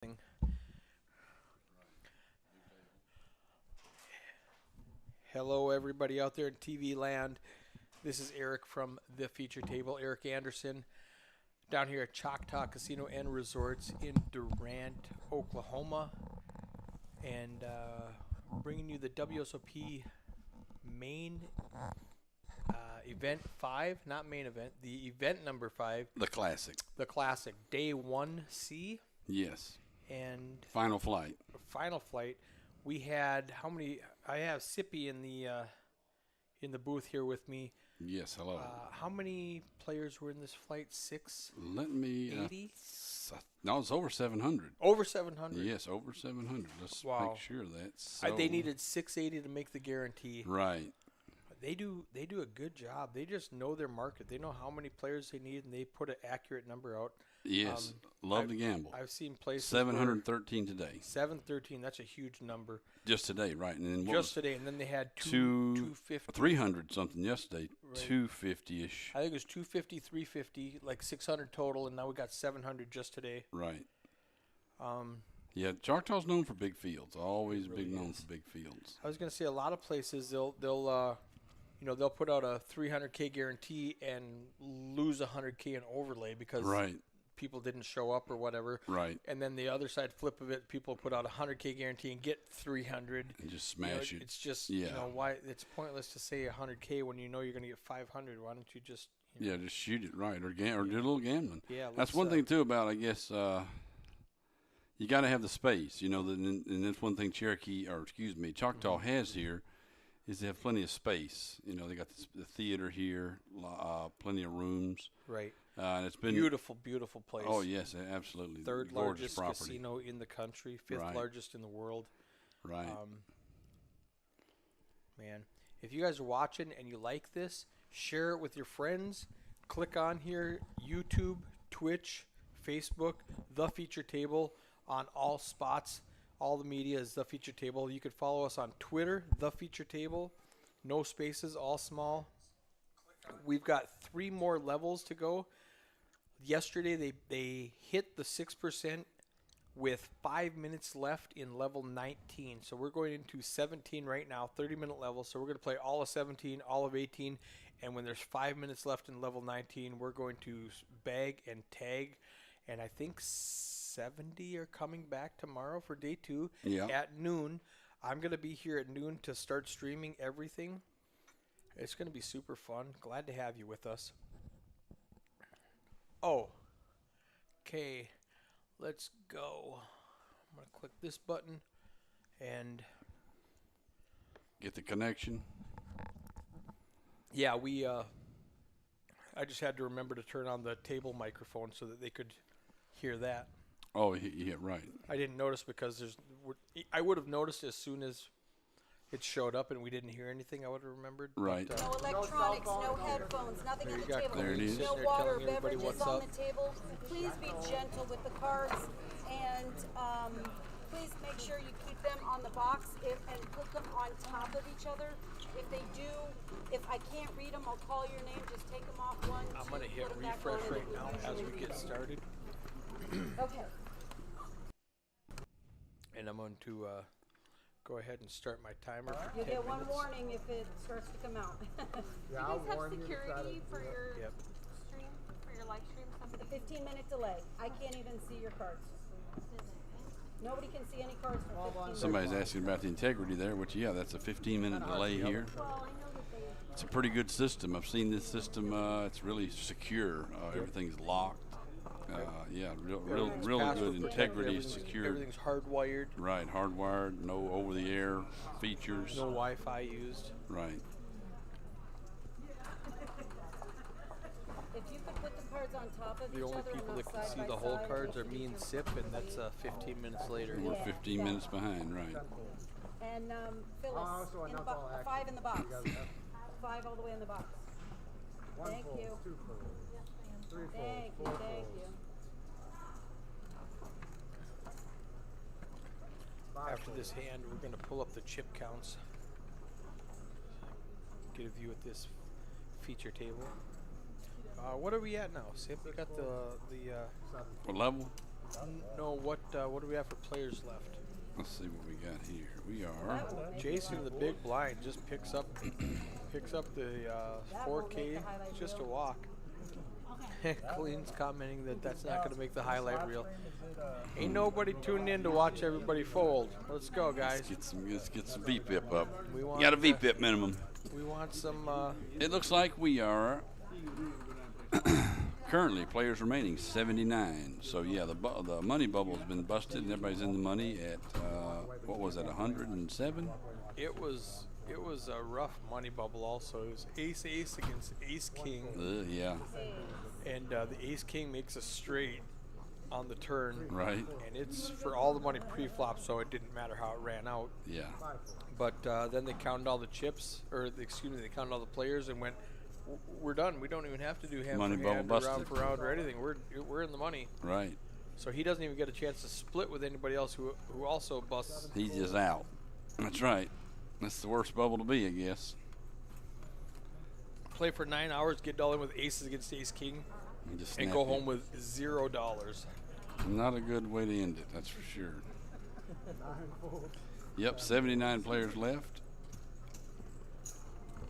thing. Hello, everybody out there in TV land. This is Eric from the Feature Table, Eric Anderson, down here at Choctaw Casino and Resorts in Durant, Oklahoma, and bringing you the WSOP main event 5, not main event, the event number 5, The classic. the classic, day 1C, Yes. and Final flight. final flight. We had how many? I have Sippy in the booth here with me. Yes, hello. How many players were in this flight? 680? Let me. No, it's over 700. Over 700. Yes, over 700. Let's Wow. make sure that's. They needed 680 to make the guarantee. Right. They do a good job. They just know their market. They know how many players they need, and they put an accurate number out. Yes. Love to gamble. I've seen places 713 today. 713. That's a huge number. Just today, right? And then what Just was today, and then they had 250. 300 something yesterday. Right. 250 ish. I think it was 250, 350, like 600 total, and now we got 700 just today. Right. Um, Yeah, Choctaw's known for big fields. Always It really big known is. for big fields. I was gonna say a lot of places they'll put out a 300K guarantee and lose 100K in overlay because Right. people didn't show up or whatever. Right. And then the other side flip of it, people put out a 100K guarantee and get 300. And just You know, smash it. It's just Yeah. why it's pointless to say 100K when you know you're gonna get 500. Why don't you just Yeah, just shoot it right or do a little gambling. Yeah, That's one thing too about I guess you got to have the space. You know, and that's one thing Choctaw has here is they have plenty of space. You know, they got the theater here, plenty of rooms, right. and it's been Beautiful place. Oh yes, absolutely. Third Gorgeous largest property. casino in the country, fifth Right. largest in the world. Right. Man, if you guys are watching and you like this, share it with your friends. Click on here, YouTube, Twitch, Facebook, The Feature Table on all spots. All the media is The Feature Table. You could follow us on Twitter, The Feature Table. No spaces, all small. We've got 3 more levels to go. Yesterday they hit the 6% with 5 minutes left in level 19. So we're going into 17 right now, 30-minute level. So we're going to play all of 17, all of 18. And when there's 5 minutes left in level 19, we're going to bag and tag. And I think 70 are coming back tomorrow for day 2 Yeah. at noon. I'm going to be here at noon to start streaming everything. It's going to be super fun. Glad to have you with us. Oh, okay. Let's go. I'm going to click this button and Get the connection. yeah, I just had to remember to turn on the table microphone so that they could hear that. Oh yeah, right. I didn't notice because I would have noticed as soon as it showed up and we didn't hear anything. I would have remembered. Right. But, No electronics, no headphones, nothing There on you the got table. There it is. No Sitting there water, telling everybody beverages what's on up. the table. Please be gentle with the cards, and please make sure you keep them on the box and put them on top of each other. If I can't read them, I'll call your name. Just take them off one, I'm two, going to hit put 'em back refresh on, right and now as we usually get started. Okay. And I'm going to go ahead and start my timer for You'll 10 get one minutes. warning if it starts to come out. Yeah, I'll warn you to try to. for your Yep. stream, for your live stream? The 15-minute delay. I can't even see your cards. Nobody can see any cards for 15 minutes. Somebody's asking about the integrity there, which that's a 15-minute delay here. Well, I know that they. It's a pretty good system. I've seen this system. It's really secure. Everything's locked. Really Password good. protected, Integrity is everything's- secured. Everything's hardwired. Right, hardwired. No over-the-air features. No Wi-Fi used. Right. If you could put the cards on top of The each only other and people not that can side see by the whole side, cards it are should me be and just Sip, and that's 15 minutes later. And we're Yeah, 15 yeah. minutes behind. Right. And Phyllis, so in the not all active. 5 in the box. You guys have 5 all the way in the box. one Thank fold, you. 2 folds, 3 folds, Thank you, 4 thank folds. you. After this hand, we're going to pull up the chip counts. Get a view at this feature table. What are we at now, Sip? We got the What level? no, what what do we have for players left? Let's see what we got here. We are Jason, the big blind, just picks up the That won't make 4K the highlight just reel. to walk. Clean's commenting that that's not going to make the highlight reel. Ain't nobody tuned in to watch everybody fold. Let's go, guys. let's get some VPIP up. We You want got a VPIP minimum. We want some. It looks like we are currently players remaining 79. So yeah, the money bubble has been busted and everybody's in the money at what was it, 107? It was a rough money bubble. Also, it was ace against ace king, Yeah, and the ace king makes a straight on the turn. right. And it's for all the money pre-flop, so it didn't matter how it ran out. Yeah, But then they counted all the chips, they counted all the players and went, we're done. We don't even have to do hand Money for bubble hand or round busted. for round or anything. We're in the money. right. So he doesn't even get a chance to split with anybody else who also busts. He's just out. That's right. That's the worst bubble to be, I guess. Play for 9 hours, get all in with aces against ace king, And just and snap go it. home with $0. Not a good way to end it, that's for sure. Yep, 79 players left.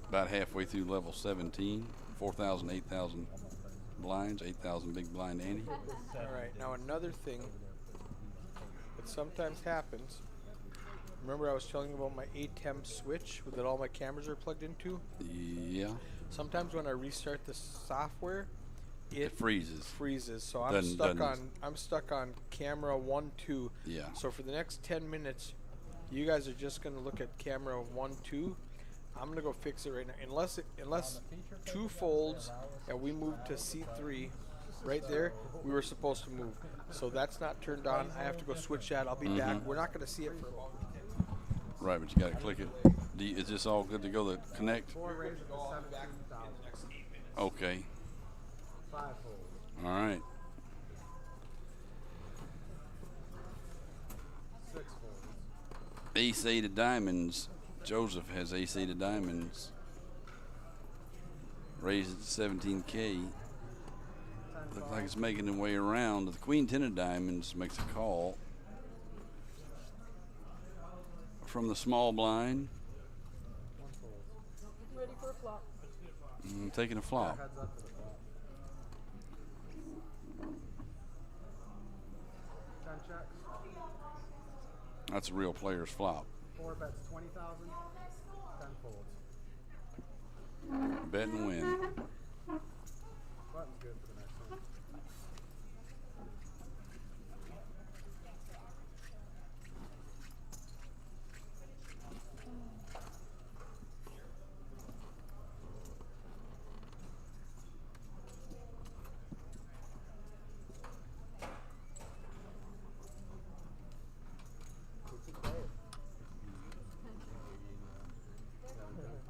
About halfway through level 17. 4,000, 8,000 blinds, 8,000 big blind ante. All right, now another thing that sometimes happens. Remember I was telling you about my ATEM switch that all my cameras are plugged into? Yeah, Sometimes when I restart the software, it freezes. freezes. So I'm Doesn't- I'm stuck on camera 1, 2. Yeah. So for the next 10 minutes, you guys are just gonna look at camera 1, 2. I'm gonna go fix it right now. Unless 2 folds and we move to C3, right there, we were supposed to move. So that's not turned on. I have to go switch that. I'll be back. We're not gonna see it for about. Right, but you got to click it. Is this all good to go to connect? 4 raises to 17,000. Okay. 5 folds. All right. 6 folds. Ace 8 of diamonds. Joseph has ace 8 of diamonds. Raised it to 17K. Looks like it's making its way around. The queen 10 of diamonds makes a call from the small blind. 1 fold. Ready for a flop. Taking a flop. Heads up to the flop. 10 checks. That's a real player's flop. 4 bets 20,000. 10 folds. Bet and win. Button's good for the next one.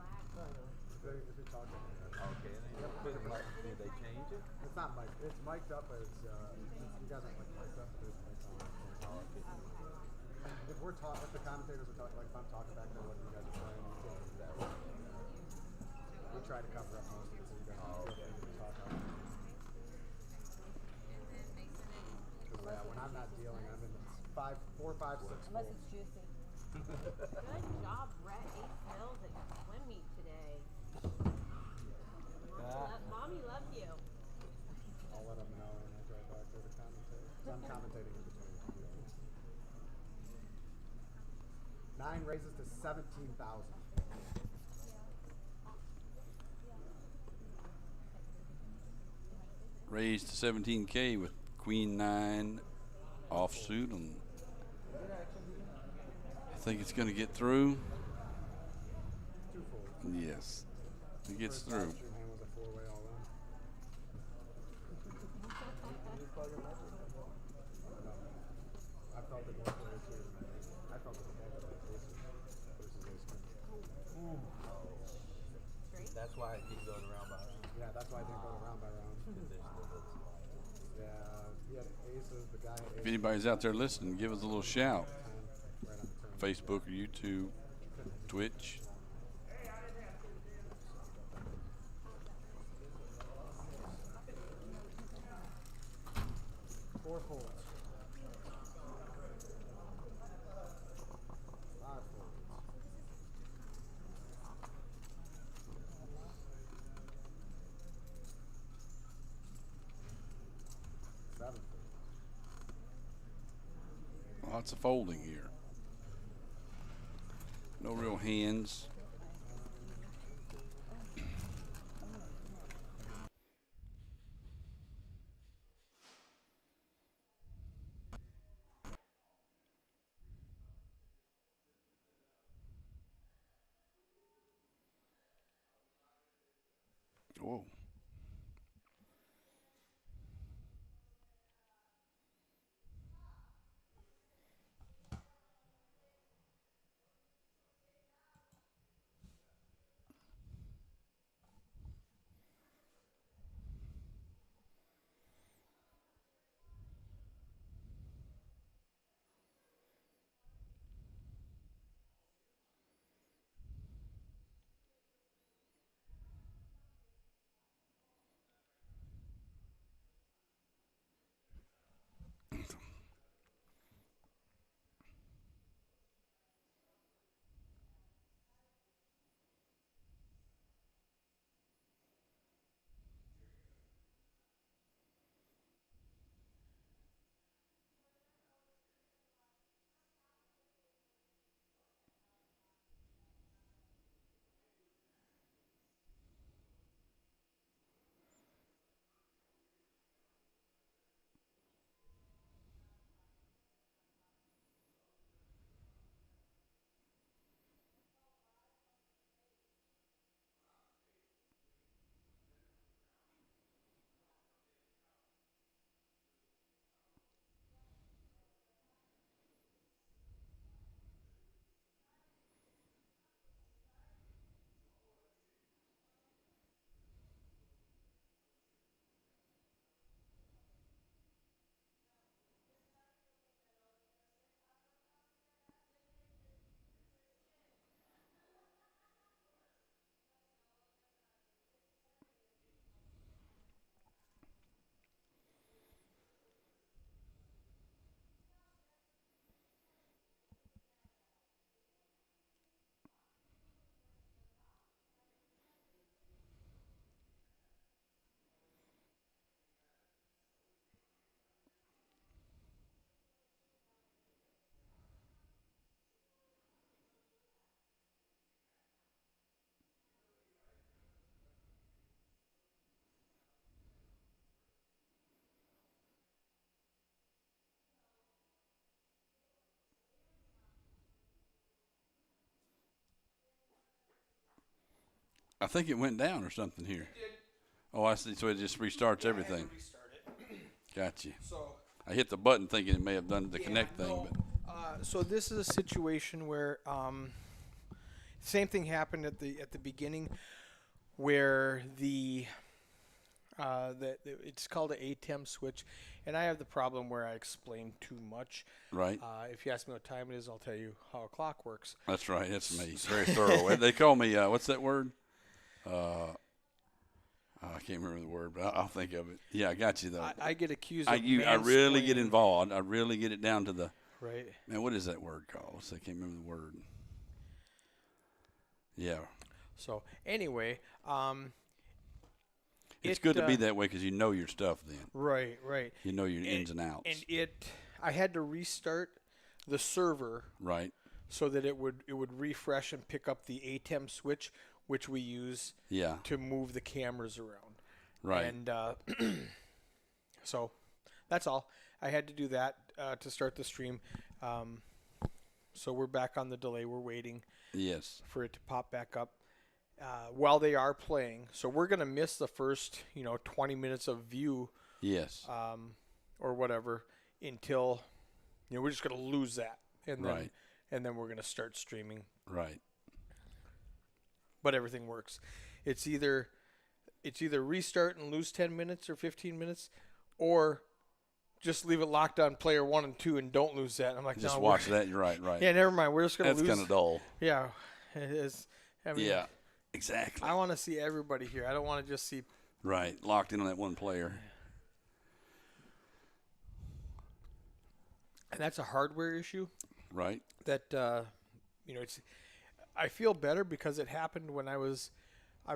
If you're talking, Okay, and then did they change it? it's not mic'd. It's mic'd up, but you guys aren't like mic'd up. But it's if we're talking, if the commentators are talking, like if I'm talking back there, what you guys are saying, we can't do that. We try to cover up most of it so you guys can feel free to talk on it. Because when I'm not dealing, I'm in the 4, 5, 6 Unless folds. it's juicy. Good job, Brett. 8 fills at your swim meet today. Mommy loves you. I'll let them know when I drive back there to commentate. 'Cause I'm commentating in between. 9 raises to 17,000. Raised to 17K with queen 9 offsuit. And I think it's going to get through. 2 folds. Yes, it gets First through. live stream hand was a 4-way all in. No. I felt it more player too. I felt it more player versus ace king. That's why it keeps going around by round. Yeah, that's why I didn't go round by round. Because there's still those. Yeah, he had aces. The guy had If aces. anybody's out there listening, give us a little shout. 10, right on the turn. Facebook or YouTube, Twitch. Four folds. Lots of folding here. No real hands. Whoa. I think it went down or something here. It did. Oh, I see. So it just restarts Yeah, I had everything. to restart it. Gotcha. So I hit the button thinking it may have done the yeah, connect thing, no, but so this is a situation where same thing happened at the beginning, where it's called an ATEM switch, and I have the problem where I explain too much. right. If you ask me what time it is, I'll tell you how a clock works. That's right. That's me. Very thorough. They call me, what's that word? I can't remember the word, but I'll think of it. Yeah, I got you, though. I get accused I of really get mansplaining, involved. I really get it down to the, right? man, what is that word called? I can't remember the word. Yeah. So anyway, It's it, good to be that way because you know your stuff then. right. You know your ins and outs. And I had to restart the server Right. so that it would refresh and pick up the ATEM switch, which we use Yeah. to move the cameras around. Right. And so that's all. I had to do that to start the stream. So we're back on the delay. We're waiting Yes. for it to pop back up while they are playing. So we're going to miss the first, 20 minutes of view Yes. or whatever until, we're just going to lose that. And then, Right. and then we're going to start streaming. Right. But everything works. It's either restart and lose 10 minutes or 15 minutes, or just leave it locked on player 1 and 2 and don't lose that. And I'm like, Just no, watch that. You're right. Right. Yeah, never mind. We're just gonna That's lose. kind of dull. Yeah, it is. I mean, Yeah. Exactly. I want to see everybody here. I don't want to just see. Right. Locked in on that one player. And that's a hardware issue. Right. That it's. I feel better because it happened when I was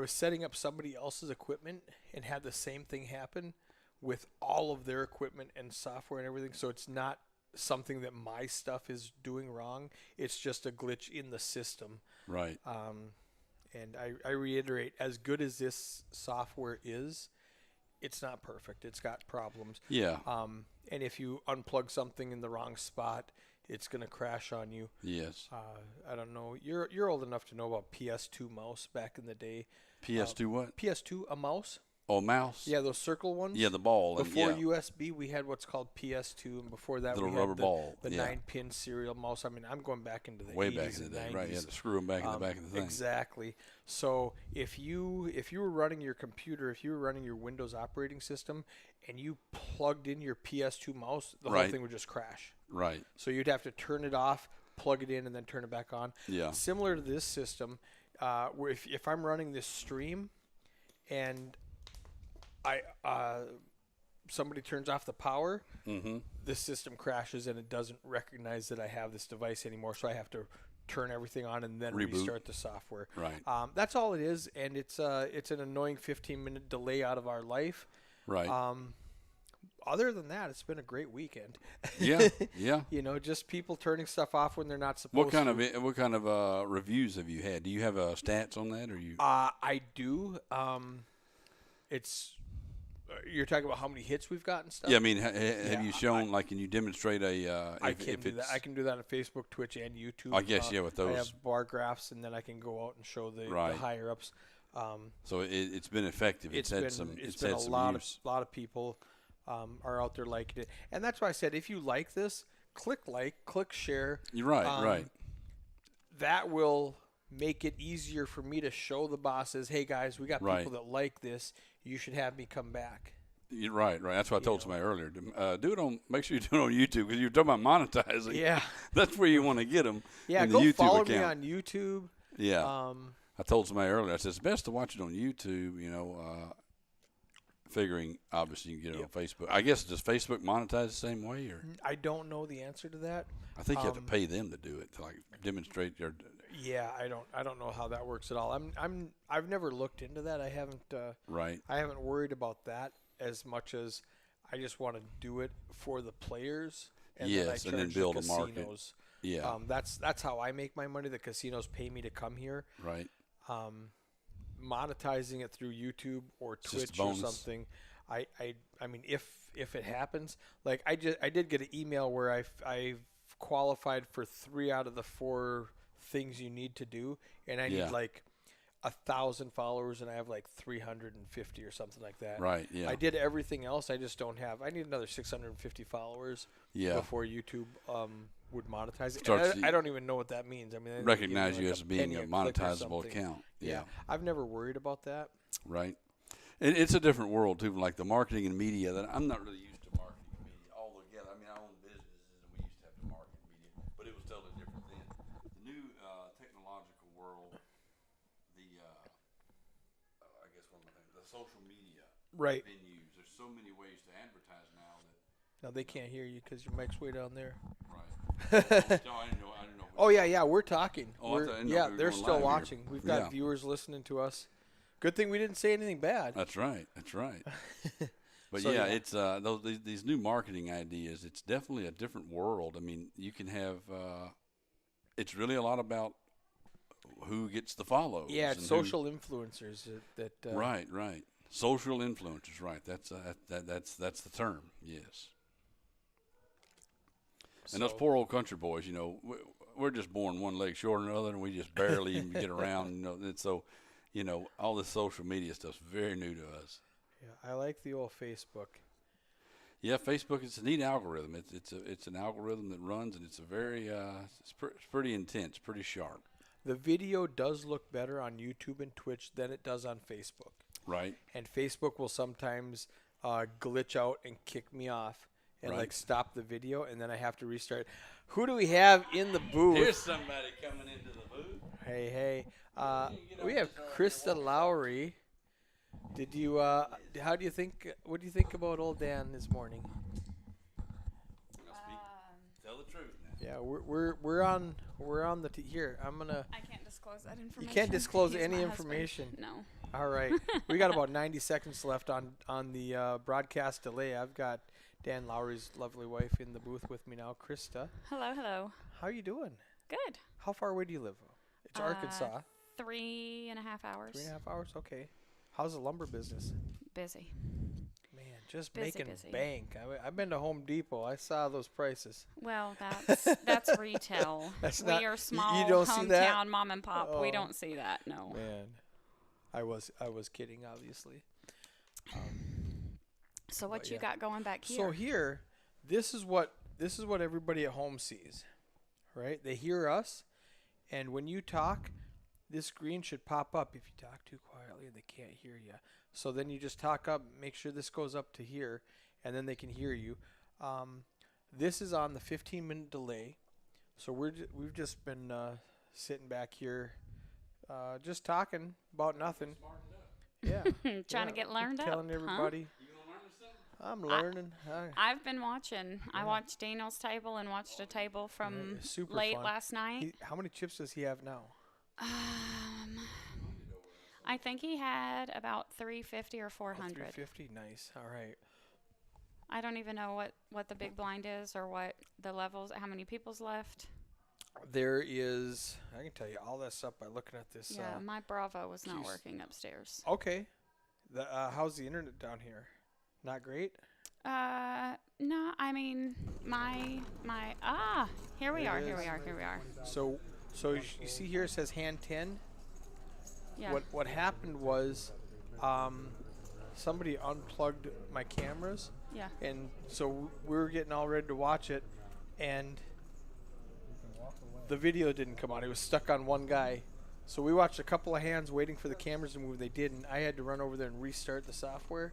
setting up somebody else's equipment and had the same thing happen with all of their equipment and software and everything. So it's not something that my stuff is doing wrong. It's just a glitch in the system. Right. And I reiterate, as good as this software is, it's not perfect. It's got problems. Yeah. And if you unplug something in the wrong spot, it's going to crash on you. Yes. I don't know. You're old enough to know about PS2 mouse back in the day. PS2 what? PS2, a mouse. Oh, mouse. Yeah, those circle ones. Yeah, the ball. Before and, yeah. USB, we had what's called PS2, and before that, Little we had rubber ball. the Yeah. 9-pin serial mouse. I mean, I'm going back into the Way 80s back in and the day, 90s. right? You had to screw them back in the back of the thing. Exactly. So if you were running your computer, if you were running your Windows operating system, and you plugged in your PS2 mouse, the whole Right. thing would just crash. Right. So you'd have to turn it off, plug it in, and then turn it back on. Yeah. Similar to this system, where if I'm running this stream, and somebody turns off the power, Mm-hmm. this system crashes and it doesn't recognize that I have this device anymore. So I have to turn everything on and then Reboot. restart the software. Right. That's all it is, and it's an annoying 15-minute delay out of our life. Right. Other than that, it's been a great weekend. Yeah. Yeah. You know, just people turning stuff off when they're not supposed to. What kind of reviews have you had? Do you have stats on that, or you? I do. It's you're talking about how many hits we've got and stuff. Yeah, I mean, have you shown can you demonstrate I can do that. I can do that on Facebook, Twitch, and YouTube. I guess with those. I have bar graphs, and then I can go out and show the higher ups. So it's been effective. It's had a lot of people are out there liking it, and that's why I said if you like this, click share. You're right, right. That will make it easier for me to show the bosses, hey guys, we got people that like this. You should have me come back. You're right. That's what I told somebody earlier. Make sure you do it on YouTube because you're talking about monetizing. Yeah, that's where you want to get them. Yeah, in go the YouTube follow account. me on YouTube. Yeah. I told somebody earlier. I said it's best to watch it on YouTube. You know, figuring obviously you can get it on Facebook. I guess does Facebook monetize the same way, or I don't know the answer to that. I think you have to pay them to do it to demonstrate your. Yeah, I don't know how that works at all. I've never looked into that. I haven't. Right. I haven't worried about that as much as I just want to do it for the players. And yes, and then build a market. Yeah. That's how I make my money. The casinos pay me to come here. Right. Monetizing it through YouTube or Twitch or something. I mean, if it happens, like I did get an email where I've qualified for 3 out of the 4 things you need to do, and I need like 1,000 followers, and I have like 350 or something like that. Right. Yeah. I did everything else. I just don't have. I need another 650 followers. Yeah. Before YouTube would monetize it. I don't even know what that means. I mean, recognize you as being a monetizable account. Yeah. I've never worried about that. Right. It's a different world too. Like the marketing and media that I'm not really used to marketing and media altogether. I mean, I own businesses and we used to have to market media, but it was totally different then. The new technological world, I guess the social media venues. There's so many ways to advertise now that. No, they can't hear you because your mic's way down there. Right. No, I didn't know. Oh yeah, we're talking. They're still watching. Here. We've got viewers listening to us. Good thing we didn't say anything bad. That's right. But So, it's these new marketing ideas. It's definitely a different world. I mean, you can have. It's really a lot about who gets the follows. Yeah, it's social influencers that. Right. Social influencers. Right. That's the term. Yes. And those poor old country boys, you know, we're just born one leg shorter than the other, and we just barely even get around. You know, and so, you know, all this social media stuff's very new to us. Yeah, I like the old Facebook. Yeah, Facebook is a neat algorithm. It's an algorithm that runs, and it's a very it's pretty intense, pretty sharp. The video does look better on YouTube and Twitch than it does on Facebook. Right. And Facebook will sometimes glitch out and kick me off. And like stop the video, and then I have to restart. Who do we have in the booth? Here's somebody coming into the booth. Hey. We have Krista Lowry. Did you? How do you think? What do you think about old Dan this morning? Tell the truth now. Yeah, we're on the here. I'm gonna. I can't disclose that information. You can't disclose He's any my information. husband. No. All right. We got about 90 seconds left on the broadcast delay. I've got Dan Lowry's lovely wife in the booth with me now, Krista. Hello, hello. How are you doing? Good. How far away do you live? It's Arkansas. 3.5 hours. 3.5 hours? Okay. How's the lumber business? Busy. Man, just Busy, making busy. bank. I've been to Home Depot. I saw those prices. Well, that's retail. That's we not- are you small don't see that? hometown mom and pop. Oh. We don't see that. No. Man, I was kidding, obviously. So what But you yeah. got going back here? So here, this is what everybody at home sees, right? They hear us, and when you talk, this screen should pop up. If you talk too quietly, they can't hear you. So then you just talk up, make sure this goes up to here, and then they can hear you. This is on the 15-minute delay, so we've just been sitting back here, just talking about nothing. Yeah, Trying to get learned up. telling huh? everybody. I'm learning. I've been watching. I watched Daniel's table and watched a table from Right, super late fun. last night. How many chips does he have now? I think he had about 350 or 400. 350. Nice. All right. I don't even know what the big blind is or what the levels, how many people's left. There is. I can tell you all that stuff by looking at this. Yeah, my Bravo was not geez. working upstairs. Okay. How's the internet down here? Not great. No, I mean here we There are. it Here we is. are. Here we are. So you see here it says hand 10. Yeah. What happened was, somebody unplugged my cameras, Yeah. and so we were getting all ready to watch it, and the video didn't come on. It was stuck on one guy. So we watched a couple of hands waiting for the cameras to move. They didn't. I had to run over there and restart the software.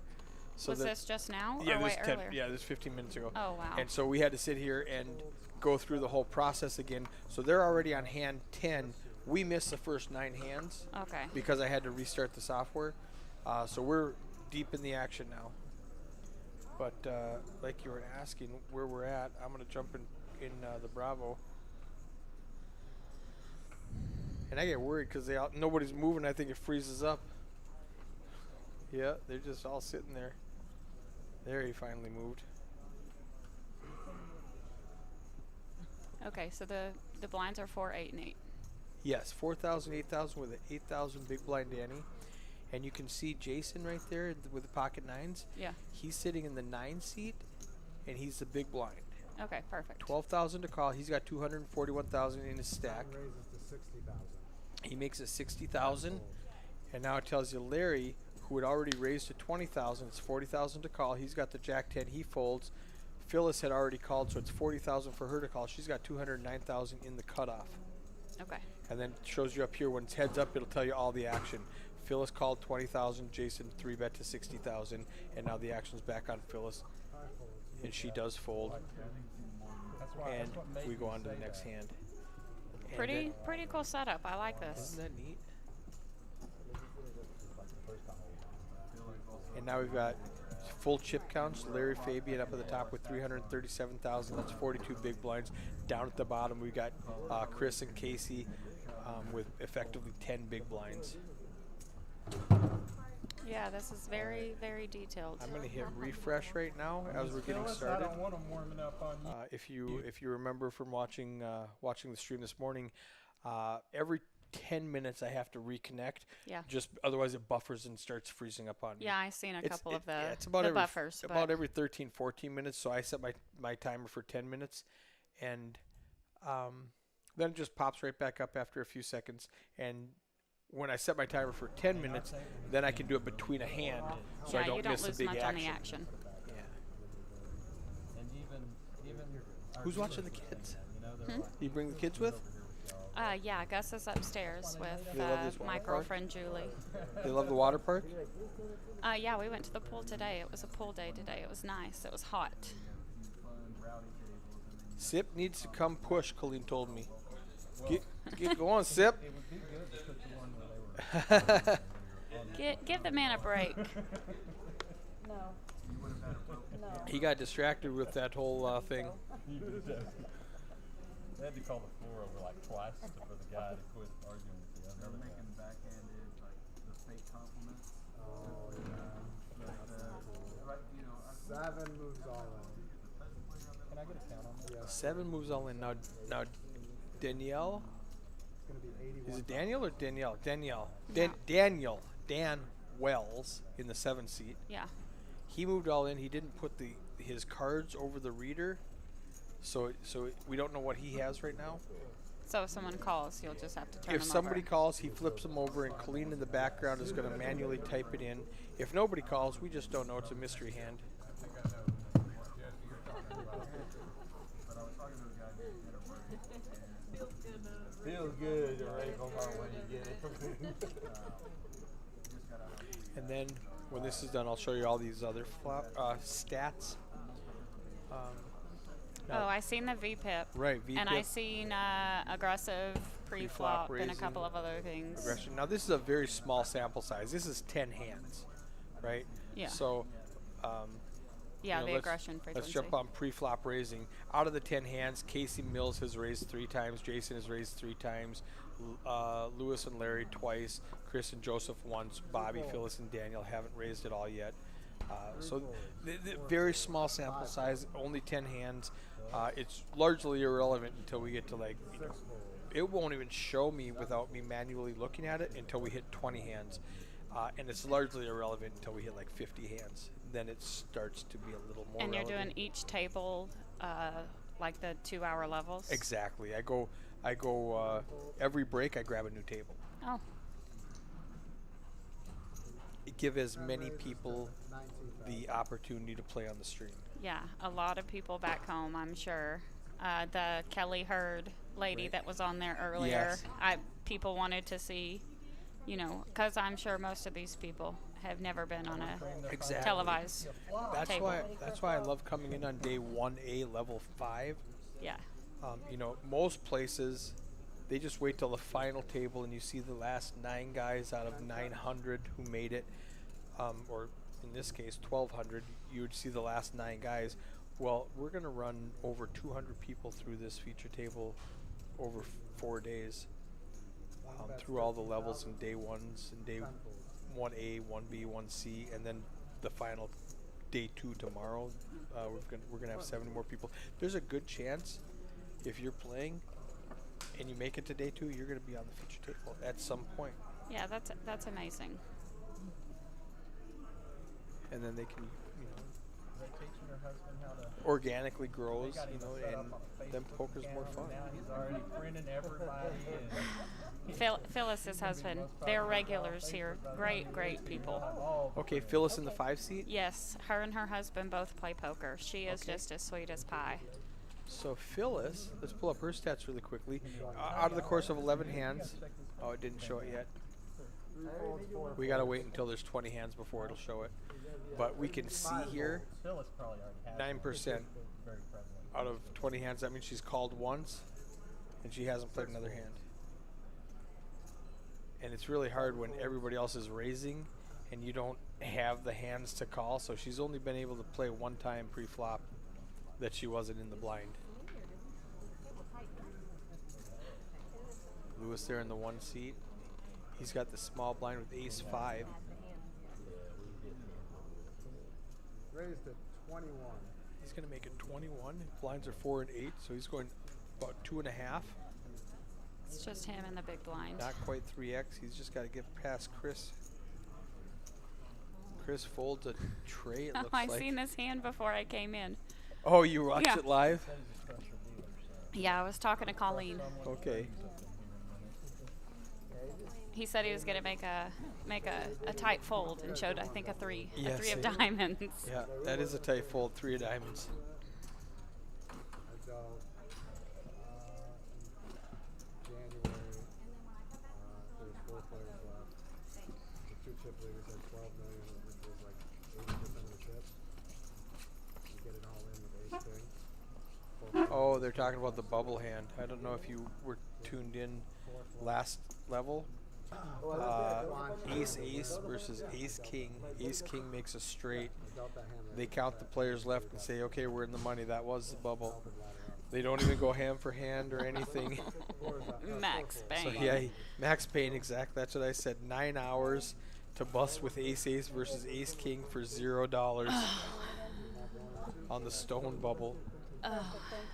So Was this just now yeah, or this way 10, earlier? yeah, this 15 minutes ago. Oh wow. And so we had to sit here and go through the whole process again. So they're already on hand 10. We missed the first 9 hands Okay. because I had to restart the software. So we're deep in the action now. But like you were asking where we're at, I'm going to jump in the Bravo. And I get worried because nobody's moving. I think it freezes up. Yeah, they're just all sitting there. There, he finally moved. Okay, so the blinds are 4, 8, and 8. Yes, 4,000, 8,000 with an 8,000 big blind Danny. And you can see Jason right there with the pocket 9s. Yeah. He's sitting in the 9 seat, and he's the big blind. Okay, perfect. 12,000 to call. He's got 241,000 in his stack. John raises to 60,000. He makes it 60,000. And now it tells you Larry, who had already raised to 20,000, it's 40,000 to call. He's got the Jack 10. He folds. Phyllis had already called, so it's 40,000 for her to call. She's got 209,000 in the cutoff. Okay. And then it shows you up here when it's heads up, it'll tell you all the action. Phyllis called 20,000, Jason 3-bet to 60,000, and now the action's back on Phyllis, and she does fold, and we go on to the next hand. And Pretty cool setup. I like then, this. isn't that neat? And now we've got full chip counts. Larry Fabian up at the top with 337,000. That's 42 big blinds. Down at the bottom, we've got Chris and Casey with effectively 10 big blinds. Yeah, this is very, very detailed. I'm going to hit refresh right now as we're getting started. I don't want them warming up on you. If you remember from watching the stream this morning, every 10 minutes I have to reconnect. Yeah. Just otherwise it buffers and starts freezing up on me. Yeah, I've seen a couple of the, yeah, it's about the every, buffers. about but every 13, 14 minutes. So I set my timer for 10 minutes, and then it just pops right back up after a few seconds. And when I set my timer for 10 minutes, then I can do it between a hand, so yeah, I don't you don't miss lose the big much action. on the action. Yeah. And even Who's watching the kids? you know, they're like, You bring the kids with? Yeah, Gus is upstairs with They love this water my park? girlfriend Julie. They love the water park? Yeah, we went to the pool today. It was a pool day today. It was nice. It was hot. Sip needs to come push, Colleen told me. Get going, Sip. it would be good to put the one where they were. Give the man a break. No. No. He got distracted with that whole thing. They had to call the floor over like twice for the guy to quit arguing with the other. They're making backhanded, like, the fake compliments. Oh, yeah. Like, right, you know, 7 moves all in. I get a count on that? Yeah. 7 moves all in. Now Danielle. It's going to be 81. Is it Daniel or Danielle? Daniel. Dan Wells in the 7 seat. Yeah. He moved all in. He didn't put his cards over the reader, so we don't know what he has right now. So if someone calls, you'll just have to turn If them somebody over. calls, he flips them over, and Colleen in the background is going to manually type it in. If nobody calls, we just don't know. It's a mystery hand. I think I know what Jesse you're talking about. But I was talking to a guy named Jennifer. Feels good to rake them out when you get it. Just got out of And then when this is done, I'll show you all these other stats. Oh, I seen the VPIP. Right, VPIP. And I seen aggressive Pre-flop pre-flop and a raising, couple of other things. Aggression. Now this is a very small sample size. This is 10 hands, right? Yeah. So, Yeah, you know, the let's- aggression frequency. Let's jump on pre-flop raising. Out of the 10 hands, Casey Mills has raised 3 times. Jason has raised 3 times. Lewis and Larry twice. Chris and Joseph once. Bobby, Phyllis, and Daniel haven't raised it all yet. So the very small sample size, only 10 hands. It's largely irrelevant until we get to it won't even show me without me manually looking at it until we hit 20 hands. And it's largely irrelevant until we hit 50 hands. Then it starts to be a little more And you're relevant. doing each table like the 2-hour levels? Exactly. I go every break I grab a new table. Oh, Give as many people the opportunity to play on the stream. yeah. A lot of people back home, I'm sure. The Kelly Hurd lady Right. that was on there earlier, Yes. people wanted to see, because I'm sure most of these people have never been on a Exactly. televised table. That's why I love coming in on day 1A level 5. Yeah. Most places they just wait till the final table and you see the last 9 guys out of 900 who made it, or in this case 1,200. You would see the last 9 guys. Well, we're going to run over 200 people through this feature table over 4 days, through all the levels in day 1s and day 1A, 1B, 1C, and then the final day 2 tomorrow. We're gonna have 70 more people. There's a good chance if you're playing and you make it to day 2, you're gonna be on the feature table at some point, Yeah, that's amazing. and then they can, They're teaching her husband how to. organically grows, They got him set and up on a then Facebook poker's more account, fun. and now he's already friending everybody. Phyllis's husband, they're regulars here. Great people. Okay, Phyllis in the 5 seat. Yes, her and her husband both play poker. She is just as sweet as pie. So Phyllis, let's pull up her stats really quickly. Out of the course of 11 hands, oh, it didn't show it yet. We gotta wait until there's 20 hands before it'll show it. But we can see here, Phyllis probably already has 9% very prevalent. out of 20 hands. That means she's called once, and she hasn't played another hand. And it's really hard when everybody else is raising, and you don't have the hands to call. So she's only been able to play 1 time pre-flop that she wasn't in the blind. Lewis there in the 1 seat. He's got the small blind with ace 5. Raised to 21. He's going to make it 21. Blinds are 4 and 8, so he's going about 2.5. It's just him and the big blind. Not quite 3x. He's just got to get past Chris. Chris folds a tray, it Oh, looks I like. seen this hand before I came in. Oh, you watched Yeah. it live? Yeah, I was talking to Colleen. Okay. He said he was gonna make a tight fold and showed I think a 3 Yes, a 3 of it- diamonds. Yeah, that is a tight fold. 3 of diamonds. I go January. There's 4 players left. The 2 chip leaders had 12 million, which was like 80% of the chips. You get it all in with ace king. Oh, they're talking about the bubble hand. I don't know if you were tuned in last level. Ace ace versus ace king. Ace king makes a straight. They count the players left and say, okay, we're in the money. That was the bubble. They don't even go hand for hand or anything. Max So Payne. yeah, Max Payne, exact. That's what I said. 9 hours to bust with ace ace versus ace king for $0 on the stone bubble. Perfect, thank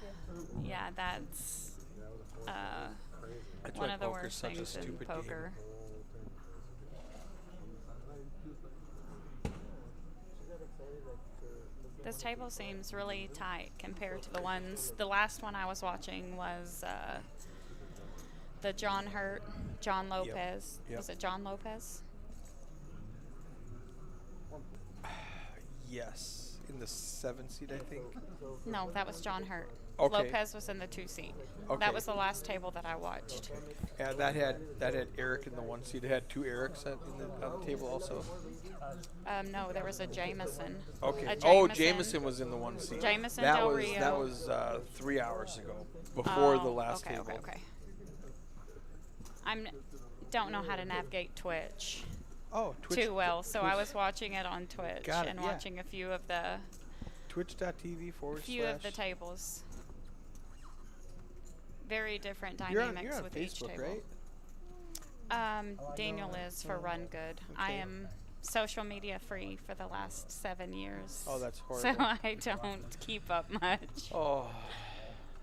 you. Yeah, that's That was a four crazy. That's one why of the poker's worst such a things in stupid poker. game. Whole thing crazy. This table seems really tight compared to the ones. The last one I was watching was the John Lopez. Yep. Was it John Lopez? Yes, in the 7 seed, I think. No, that was John Hurt. Okay. Lopez was in the 2 seat. Okay. That was the last table that I watched. Yeah, that had Eric in the 1 seed. It had 2 Erics on the table also. No, there was a Jameson. Okay. A Oh, Jameson was in the 1 seed. Jameson that Del was Rio. that was 3 hours ago, before the last okay, table. Okay. Don't know how to navigate Twitch Oh, Twitch, too well, so I was watching it on Twitch Got it, and yeah. watching a few of the Twitch.tv/. tables. Very different You're dynamics on with each Facebook, table. right? Daniel is for Run Good. I Okay. am social media free for the last 7 years. Oh, that's So horrible. I don't keep up much. Oh,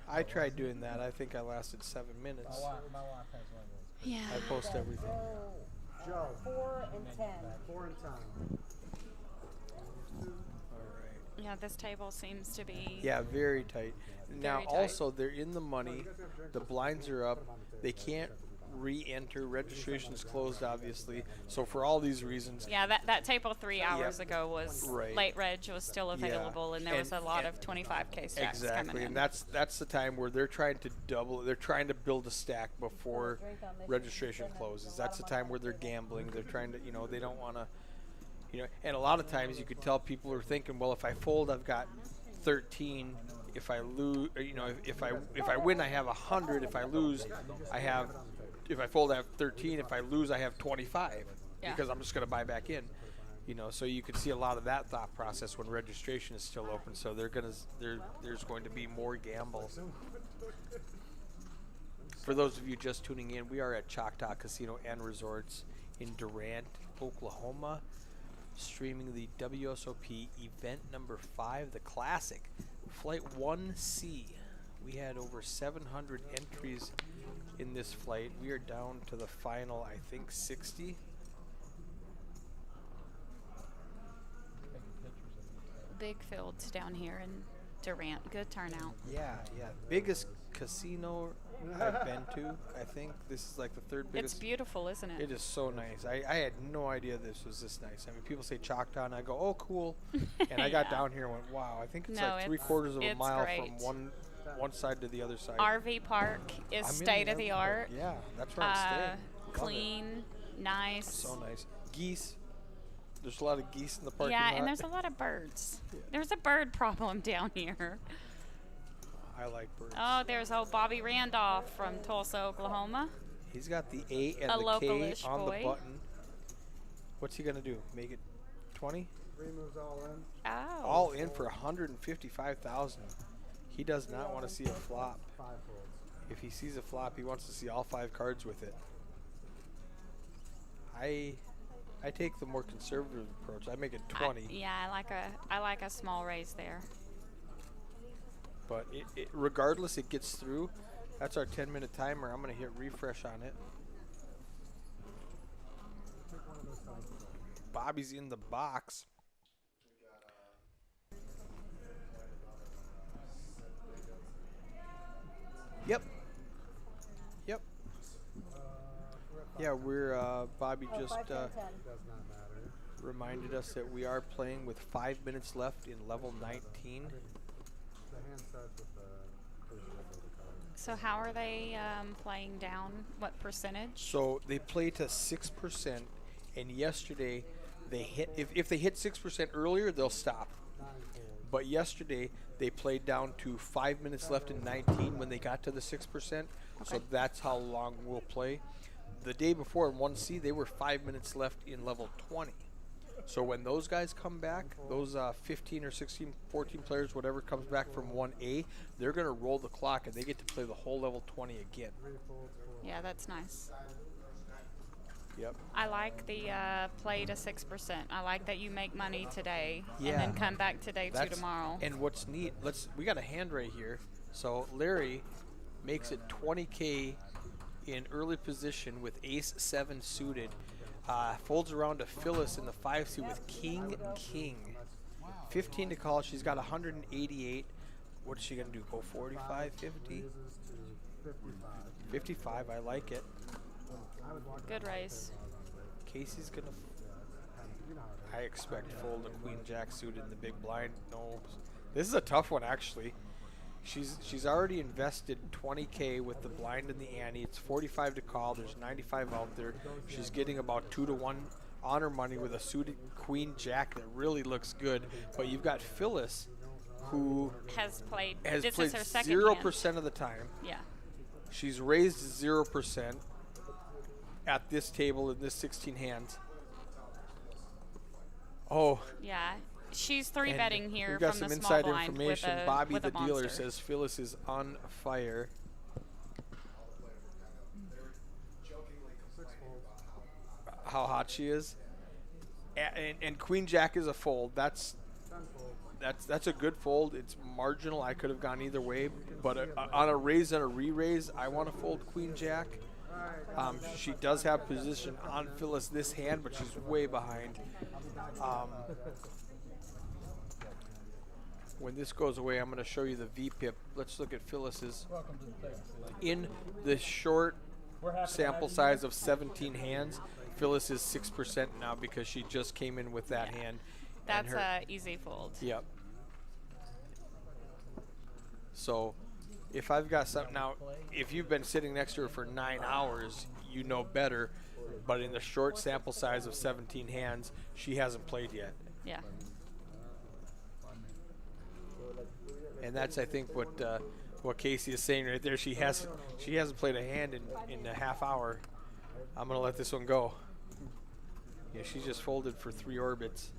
I tried doing that. I think I lasted 7 minutes. My wife has one of those. Yeah. I post everything. Joe, 4 and 10. 4 and 10. All right. Yeah, this table seems to be. Yeah, very tight. Now, Very tight. also, they're in the money. The blinds are up. They can't re-enter. Registration's closed, obviously. So for all these reasons, Yeah, that table 3 hours Yep. ago was Right. late reg was still available, and there was a lot and- of 25K stacks exactly, coming in. and that's the time where they're trying to double. They're trying to build a stack before registration closes. That's the time where they're gambling. They're trying to, they don't want to, And a lot of times you could tell people are thinking, well, if I fold, I've got 13. If I lose, if I win, I have 100. If I lose, I have. If I fold, I have 13. If I lose, I have 25 Yeah. because I'm just going to buy back in. So you could see a lot of that thought process when registration is still open. So there's going to be more gamble. For those of you just tuning in, we are at Choctaw Casino and Resorts in Durant, Oklahoma, streaming the WSOP event number 5, the Classic, Flight 1C. We had over 700 entries in this flight. We are down to the final, I think, 60. Big fields down here in Durant. Good turnout. Yeah. Biggest casino I've been to, I think. This is like the 3rd biggest. It's beautiful, isn't it? It is so nice. I had no idea this was this nice. I mean, people say Choctaw, and I go, oh, cool. And I got Yeah. down here and went, wow. I think it's No, like it's- 3/4 of a it's mile great. from one side to the other side. RV park is I'm in state of the art. Yeah, that's where I'm staying. Love it. Clean, nice. So nice. Geese. There's a lot of geese in the parking Yeah, lot. and there's a lot of birds. There's a bird problem down here. I like birds. Oh, there's old Bobby Randolph from Tulsa, Oklahoma. He's got the A and A the K local-ish on boy. the button. What's he going to do? Make it 20? 3 moves all in. Oh. All in for 155,000. He does not want to see a flop. 5 folds. If he sees a flop, he wants to see all 5 cards with it. I take the more conservative approach. I make it 20. Yeah, I like a small raise there. But regardless, it gets through. That's our 10-minute timer. I'm going to hit refresh on it. Bobby's in the box. Yep. Yeah, we're Bobby just 5, 10, 10. Does not matter. reminded us that we are playing with 5 minutes left in level 19. The hand starts with the first level of the card. So how are they playing down? What percentage? So they play to 6%, and yesterday they hit. If they hit 6% earlier, they'll stop. 9 folds. But yesterday they played down to 5 minutes left in 19 when they got to the 6%. So Okay. that's how long we'll play. The day before in 1C, they were 5 minutes left in level 20. So when those guys come back, those 15 or 16, 14 players, whatever comes back from 1A, they're going to roll the clock and they get to play the whole level 20 again. 3 folds, 4. Yeah, that's nice. Yep. I like the play to 6%. I like that you make money today and Yeah. then come back to day 2 That's tomorrow. And what's neat, we got a hand right here. So Larry makes it 20K in early position with ace 7 suited. Folds around to Phyllis in the 5 seat with king. 15 to call. She's got 188. What's she going to do? Go 45, 50? Raises to 55. 55. I like it. Good race. Casey's going to. You know how it is. I expect fold a queen jack suited in the big blind. No. This is a tough one, actually. She's already invested 20K with the blind and the ante. It's 45 to call. There's 95 out there. She's getting about 2 to 1 on her money with a suited queen jack that really looks good. But you've got Phyllis, who Has played. has This played is her second 0% hand. of the time. Yeah. She's raised 0% at this table in this 16 hands. Oh, Yeah. She's 3 and betting here we've got from some the small inside blind information. with a, Bobby, with the a dealer, monster. says Phyllis is on fire. How hot she is, and Queen Jack is a fold. That's a good fold. It's marginal. I could have gone either way, but on a raise and a re-raise, I want to fold Queen Jack. She does have position on Phyllis this hand, but she's way behind. When this goes away, I'm going to show you the VPIP. Let's look at Phyllis's. Welcome to the table, Silly. In the short We're happy to sample have you size here. of 17 hands, Phyllis is 6% now because she just came in with that hand. and That's her- a easy fold. Yep. So if I've got something now, if you've been sitting next to her for 9 hours, you know better. But in the short sample size of 17 hands, she hasn't played yet. Yeah. And that's, I think, what Casey is saying right there. She hasn't played a hand in a half hour. I'm gonna let this one go. Yeah, she just folded for 3 orbits.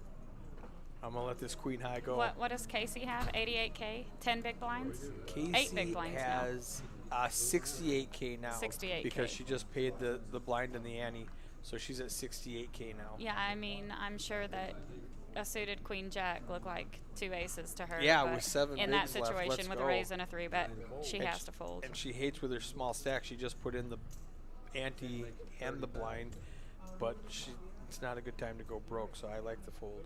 I'm gonna let this queen high go. What does Casey have? 88K? 10 big blinds? Casey 8 big blinds now. has 68K now. 68K. Because she just paid the blind and the ante, so she's at 68K now. Yeah, I mean, I'm sure that a suited queen jack looked like 2 aces to her. Yeah, but with 7 in that bigs left, situation let's with go. a raise and a 3 bet, she And has sh- to fold. And she hates with her small stack. She just put in the ante and the blind, but it's not a good time to go broke, so I like the fold.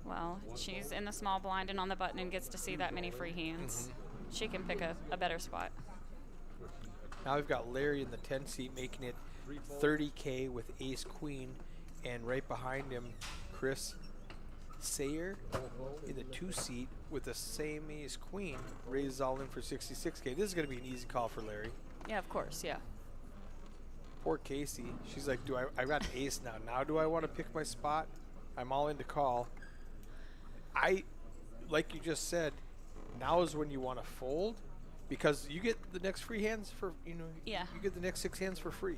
Well, she's in the small blind and on the button and gets to see that many free hands. Mm-hmm. She can pick a better spot. Now we've got Larry in the 10 seat making it 30K with ace queen, and right behind him, Chris Sayer in the 2 seat with the same ace queen, raises all in for 66K. This is going to be an easy call for Larry. Yeah, of course, yeah. Poor Casey. She's like, I got an ace now. Now do I want to pick my spot? I'm all in to call. Like you just said, now is when you want to fold, because you get the next free hands for, Yeah. you get the next 6 hands for free.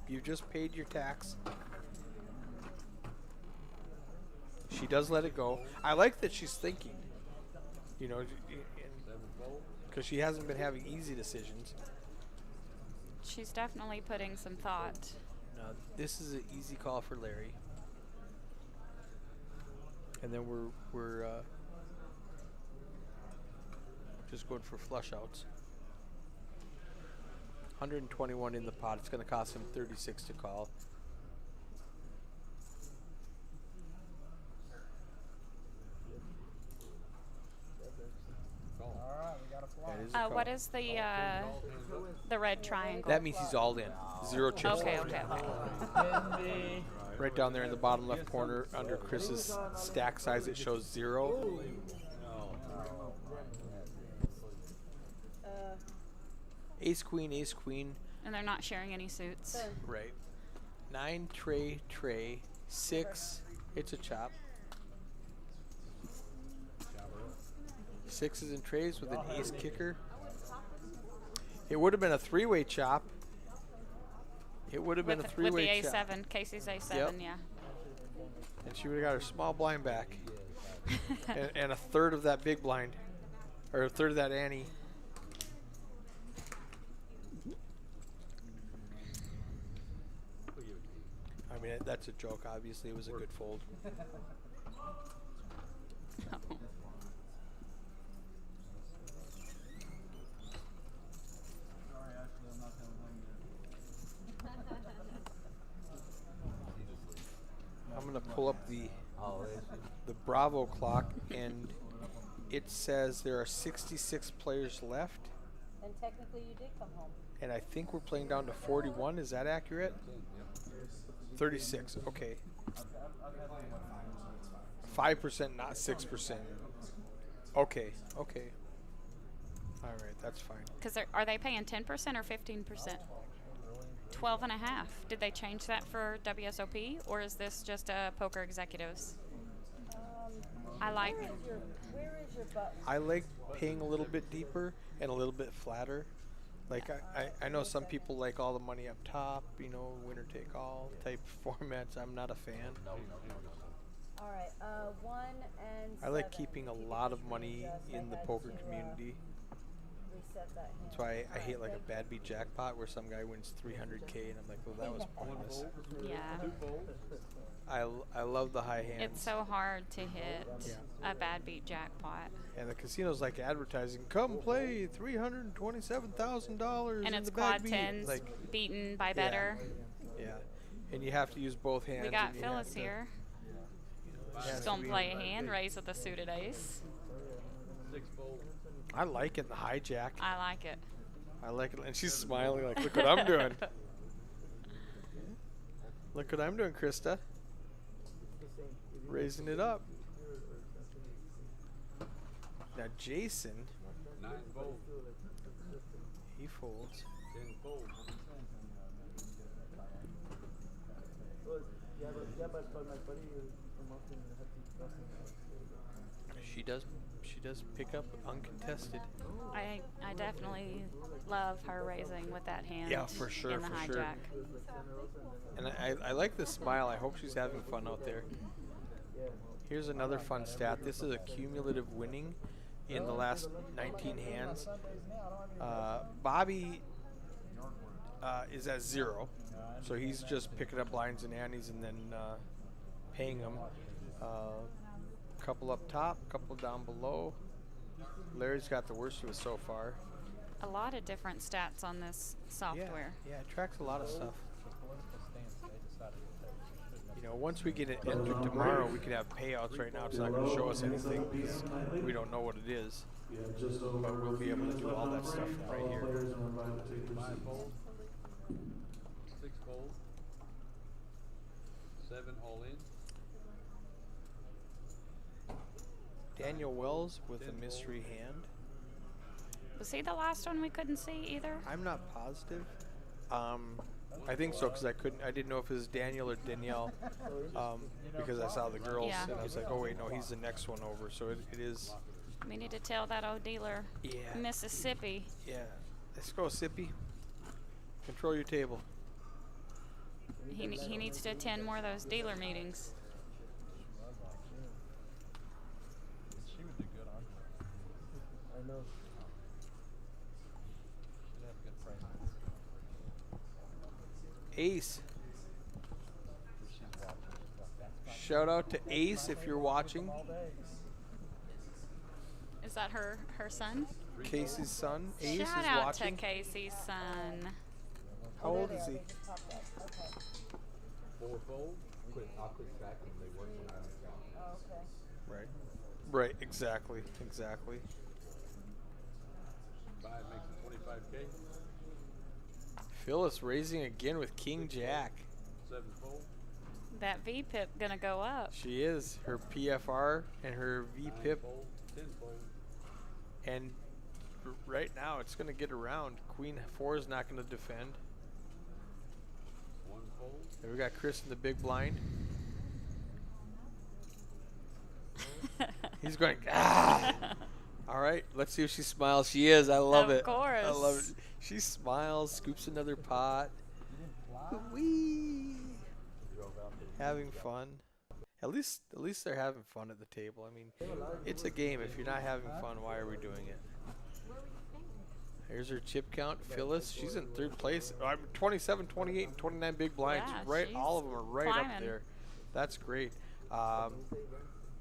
You just paid your tax. She does let it go. I like that she's thinking, because she hasn't been having easy decisions. She's definitely putting some thought. Now, this is an easy call for Larry. And then we're just going for flush outs. 121 in the pot. It's going to cost him 36 to call. All right, we got a fly. That is a call. What is the red triangle? That means he's all in. 0 chips. Okay. Right down there in the bottom left corner under Chris's stack size, it shows 0. Ace queen. And they're not sharing any suits. Right. 9 tray. 6. It's a chop. 6 is in trays with an ace kicker. It would have been a 3-way chop. It would have been a With 3-way the chop. A7, Casey's A7, Yep. yeah. And she would have got her small blind back. and a third of that big blind. Or a third of that ante. That's a joke. Obviously, it was a good fold. Sorry, Ashley, I'm not coming home yet. I'm gonna pull up the Bravo clock, and it says there are 66 players left, And technically you did come home. and I think we're playing down to 41. Is that accurate? 36. Okay. 5%, not 6%. Okay. Okay. All right, that's fine. Because are they paying 10% or 15%? 12 and a half. Did they change that for WSOP, or is this just poker executives? I like. Where is your button? I like paying a little bit deeper and a little bit flatter. Like I know some people like all the money up top, you know, winner take all type formats. I'm not a fan. All right, 1 and I like 7. keeping a You lot can of money adjust. I in the had poker to, community. reset that hand. That's why I hate like a Thank bad beat jackpot where some guy wins 300K and I'm like, well, that was pointless. Yeah. I love the high hands. It's so hard to hit Yeah. a bad beat jackpot. And the casinos like advertising, come play $327,000 And in it's the quad bad beat. tens Like, beaten by better. yeah. And you have to use both hands. We got and you have Phyllis to- here. it has She's to going to be- play a hand, raise with a suited ace. 6 fold. I like it, the hijack. I like it. I like it. And she's smiling like, look what I'm doing. Look what I'm doing, Krista. Raising it up. Now Jason, 9 fold. he folds. 10 fold. She does pick up uncontested. I definitely love her raising with that hand. Yeah, for sure, in the for hijack. sure. And I like the smile. I hope she's having fun out there. Here's another fun stat. This is a cumulative winning in the last 19 hands. Bobby is at 0, so he's just picking up blinds and antes and then paying them. Couple up top, couple down below. Larry's got the worst of it so far. A lot of different stats on this software. Yeah, it tracks a lot of stuff. You know, once we get it entered tomorrow, we could have payouts. Right now, it's not going to show us anything because we don't know what it is. But we'll be able to do all that stuff from right here. 5 fold. 6 fold. 7 all in. Daniel Wells with a mystery hand. Was he the last one we couldn't see either? I'm not positive. I think so because I didn't know if it was Daniel or Danielle because I saw the girls Yeah. and I was like, oh wait, no, he's the next one over. So it is. We need to tell that old dealer, Yeah. Mississippi. Yeah. Let's go, Sippy. Control your table. He needs to attend more of those dealer meetings. She would do good on here. I know. She'd have good presence. Ace. If she's watching, she's like, that's not Shout out to Ace if you're watching. all day. Is that her son? Casey's son. Ace Shout is out watching. to Casey's son. How old is he? 4 fold. I'll quit tracking. They work when I'm Oh, okay. Right. Right. Exactly. Exactly. 5 makes it 25K. Phyllis raising again with King Jack. 7 fold. That VPIP gonna go up. She is. Her PFR and her 9 VPIP. fold. 10 fold. And right now it's going to get around. Queen 4 is not going to defend. 1 fold. And we got Chris in the big blind. He's going, ah! All right, let's see if she smiles. She is. I love Of it. I love course. it. She smiles, scoops another pot. Wee! Having fun. At least they're having fun at the table. I mean, it's a game. If you're not having fun, why are we doing it? Here's her chip count. Phyllis, she's in third place. 27, 28, and 29 big blinds. Yeah, Right, she's all of them are right up climbing. there. That's great.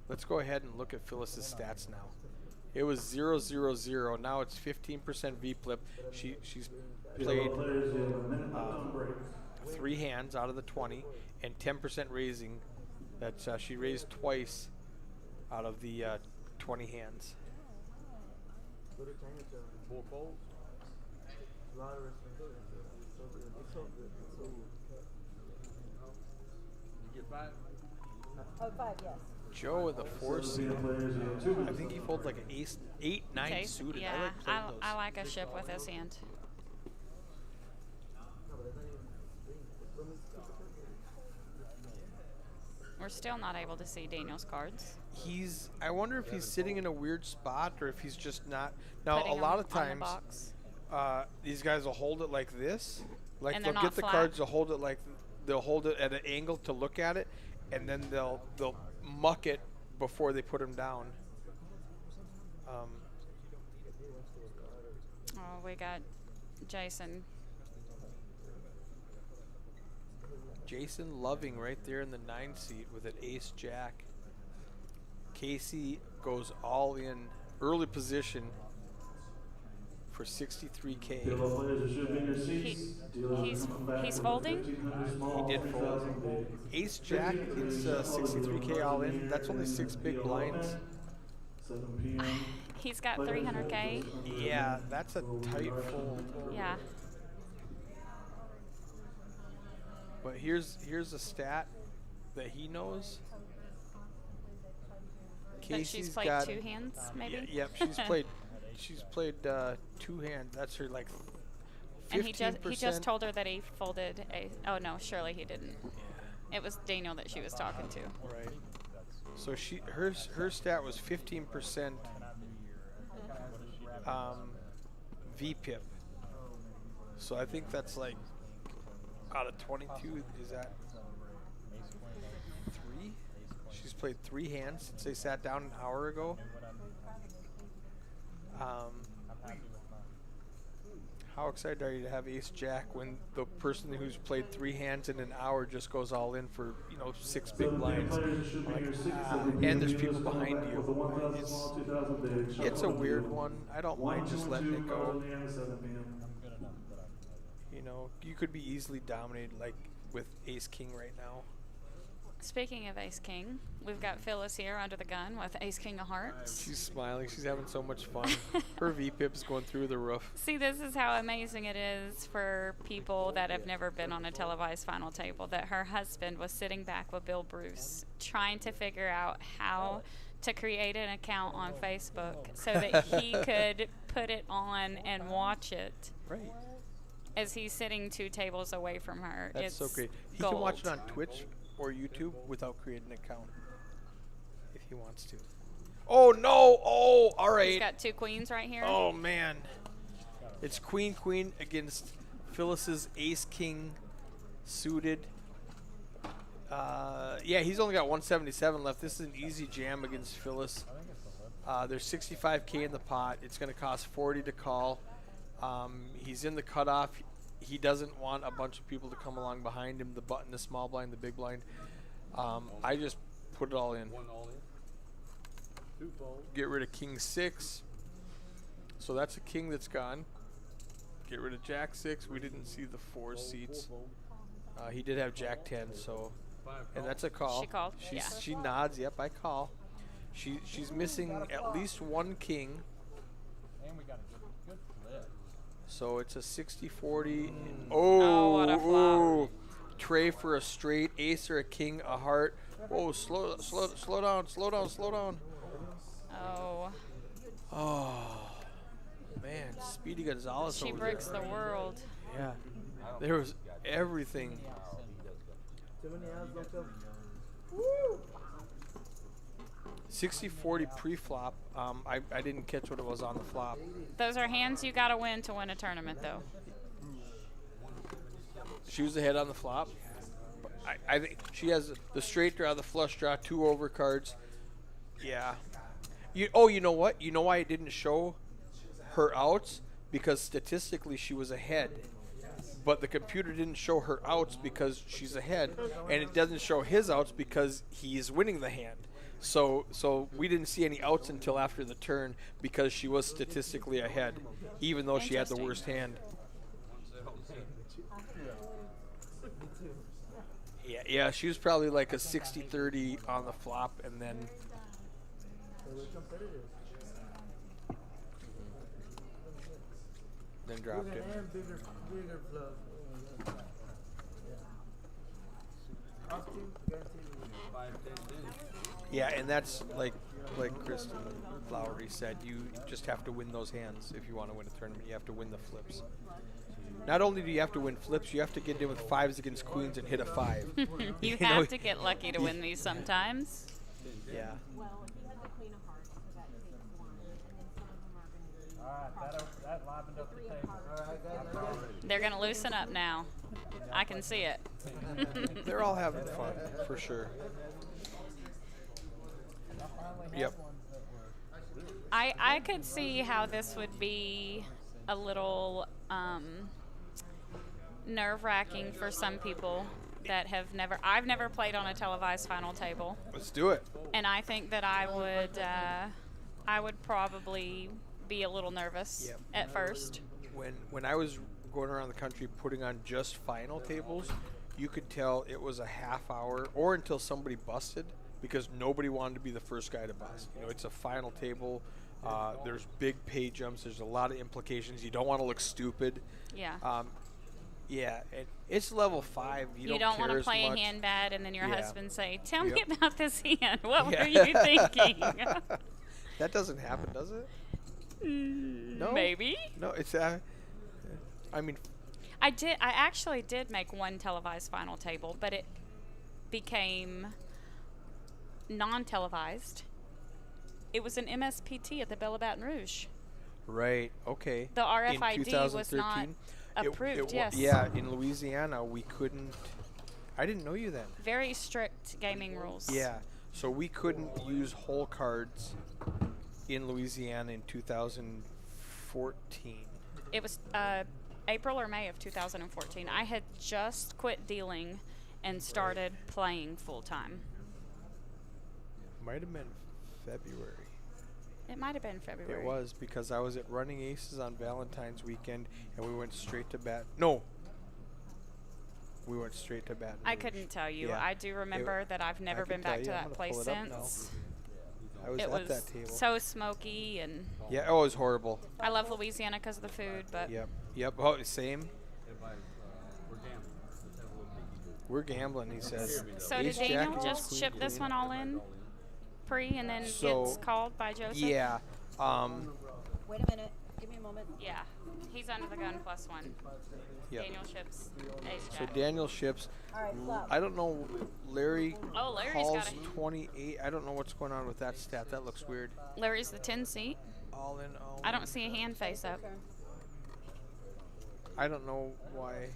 Let's go ahead and look at Phyllis's stats now. It was 0-0-0. Now it's 15% V-flip. She's played 3 hands out of the 20 and 10% raising. That's she raised twice out of the 20 hands. 4 folds. You get 5? Oh, 5, yes. Joe with a 4 seed. I think he folded like an ace, 8, 9 Okay, suited. yeah, I like playing those. I like a ship with his hand. We're still not able to see Daniel's cards. I wonder if he's sitting in a weird spot or if he's just not. Now, Putting a lot them of on the times, box. these guys will hold it like this. Like And they'll they're get not the flat. cards, they'll hold it at an angle to look at it, and then they'll muck it before they put them down. Oh, we got Jason. Jason Loving right there in the 9 seat with an ace jack. Casey goes all in early position for 63K. He's folding. He did fold. Ace jack is 63K all in. That's only 6 big blinds. He's got 300K. Yeah, that's a tight fold. Yeah. But here's a stat that he knows. But she's Casey's played got 2 hands, maybe. Yep, she's played 2 hands. That's her like 15%. And he just told her that he folded a. Oh no, surely he didn't. It was Daniel that she was talking to. Right. So her stat was 15% VPIP. So I think that's like out of 22. Is that 3? She's played 3 hands since they sat down an hour ago. How excited are you to have Ace Jack when the person who's played 3 hands in an hour just goes all in for 6 big blinds? And there's people behind you. It's a weird one. I don't mind just letting it go. You could be easily dominated like with Ace King right now. Speaking of Ace King, we've got Phyllis here under the gun with Ace King of Hearts. She's smiling. She's having so much fun. Her VPIP's going through the roof. See, this is how amazing it is for people that have never been on a televised final table, that her husband was sitting back with Bill Bruce trying to figure out how to create an account on Facebook so that he could put it on and watch it. Right. As he's sitting 2 tables away from her. That's it's so great. He gold. can watch it on Twitch or YouTube without creating an account if he wants to. Oh no! Oh, all right. He's got 2 queens right here. Oh man, it's Queen against Phyllis's Ace King suited. Yeah, he's only got 177 left. This is an easy jam against Phyllis. There's 65K in the pot. It's going to cost 40 to call. He's in the cutoff. He doesn't want a bunch of people to come along behind him. The small blind, the big blind. I just put it all in. 2 folds. Get rid of King 6. So that's a king that's gone. Get rid of Jack 6. We didn't see the 4 seats. He did have Jack 10, so, and that's a call. She called. She nods. Yep, I call. She's missing at least 1 king. And we got a good flip. So it's a 60-40. Oh, what a flop. Oh, tray for a straight, ace or a king, a heart. Whoa, slow down. Oh, Oh, man, Speedy Gonzalez she over breaks there. the world. Yeah, there was everything. 60-40 pre-flop. I didn't catch what it was on the flop. Those are hands you got to win a tournament, though. She was ahead on the flop. I think she has the straight draw, the flush draw, 2 overcards. Yeah. You know what? You know why I didn't show her outs? because statistically she was ahead. But the computer didn't show her outs because she's ahead, and it doesn't show his outs because he's winning the hand. So we didn't see any outs until after the turn because she was statistically ahead, even though she had the worst hand. Yeah, she was probably like a 60-30 on the flop, and then dropped it. Yeah, and that's like Kristen Flowery said, you just have to win those hands if you want to win a tournament. You have to win the flips. Not only do you have to win flips, you have to get in with fives against queens and hit a 5. You have to get lucky to win these sometimes. Yeah. Well, if you have the queen of hearts, so that takes one, and then some of them are going to be. All right, that livened up the table. They're going to loosen up now. I can see it. They're all having fun, for sure. Yep. I could see how this would be a little nerve-wracking for some people that have never. I've never played on a televised final table, Let's do it. and I think that I would probably be a little nervous Yep. at first. When I was going around the country putting on just final tables, you could tell it was a half hour or until somebody busted, because nobody wanted to be the first guy to bust. You know, it's a final table. There's big pay jumps. There's a lot of implications. You don't want to look stupid. Yeah. Yeah, and it's level 5. You don't want care to as play much. a hand bad and then your Yeah. husband say, "Tell me Yep. about this hand. What Yeah. were you thinking?" That doesn't happen, does it? No. Maybe. No, it's. I mean, I actually did make one televised final table, but it became non-televised. It was an MSPT at the Belle of Baton Rouge. right. Okay. The RFID In was not 2013, approved. Yes. Yeah, in Louisiana, we couldn't. I didn't know you then. Very strict gaming rules. Yeah. So we couldn't use hole cards in Louisiana in 2014. It was April or May of 2014. I had just quit dealing and started playing full time. Might have been February. It might have been February. It was, because I was at Running Aces on Valentine's weekend, and we went straight to bat. No. We went straight to Baton I Rouge. couldn't tell you. Yeah. I do remember that I've never I can been back tell to you. I'm that gonna place pull it up now. since. I was It at was that table. so smoky, and Yeah, oh, it was horrible. I love Louisiana because of the food, but Yep. Oh, same. We're gambling, he says. so Ace did Jack Daniel against just Queen, ship this Queen. one all in pre and then So, gets called by Joseph? Yeah. Wait a minute. Give me a moment. Yeah. He's under the gun +1. Yep. Daniel ships Ace So Jack. Daniel ships. All right, flop. I don't know. Larry Oh, Larry's calls got a 28. I don't know what's going on with that stat. That looks weird. Larry's the 10 seat. All in all. I don't see a hand face up. I don't know why.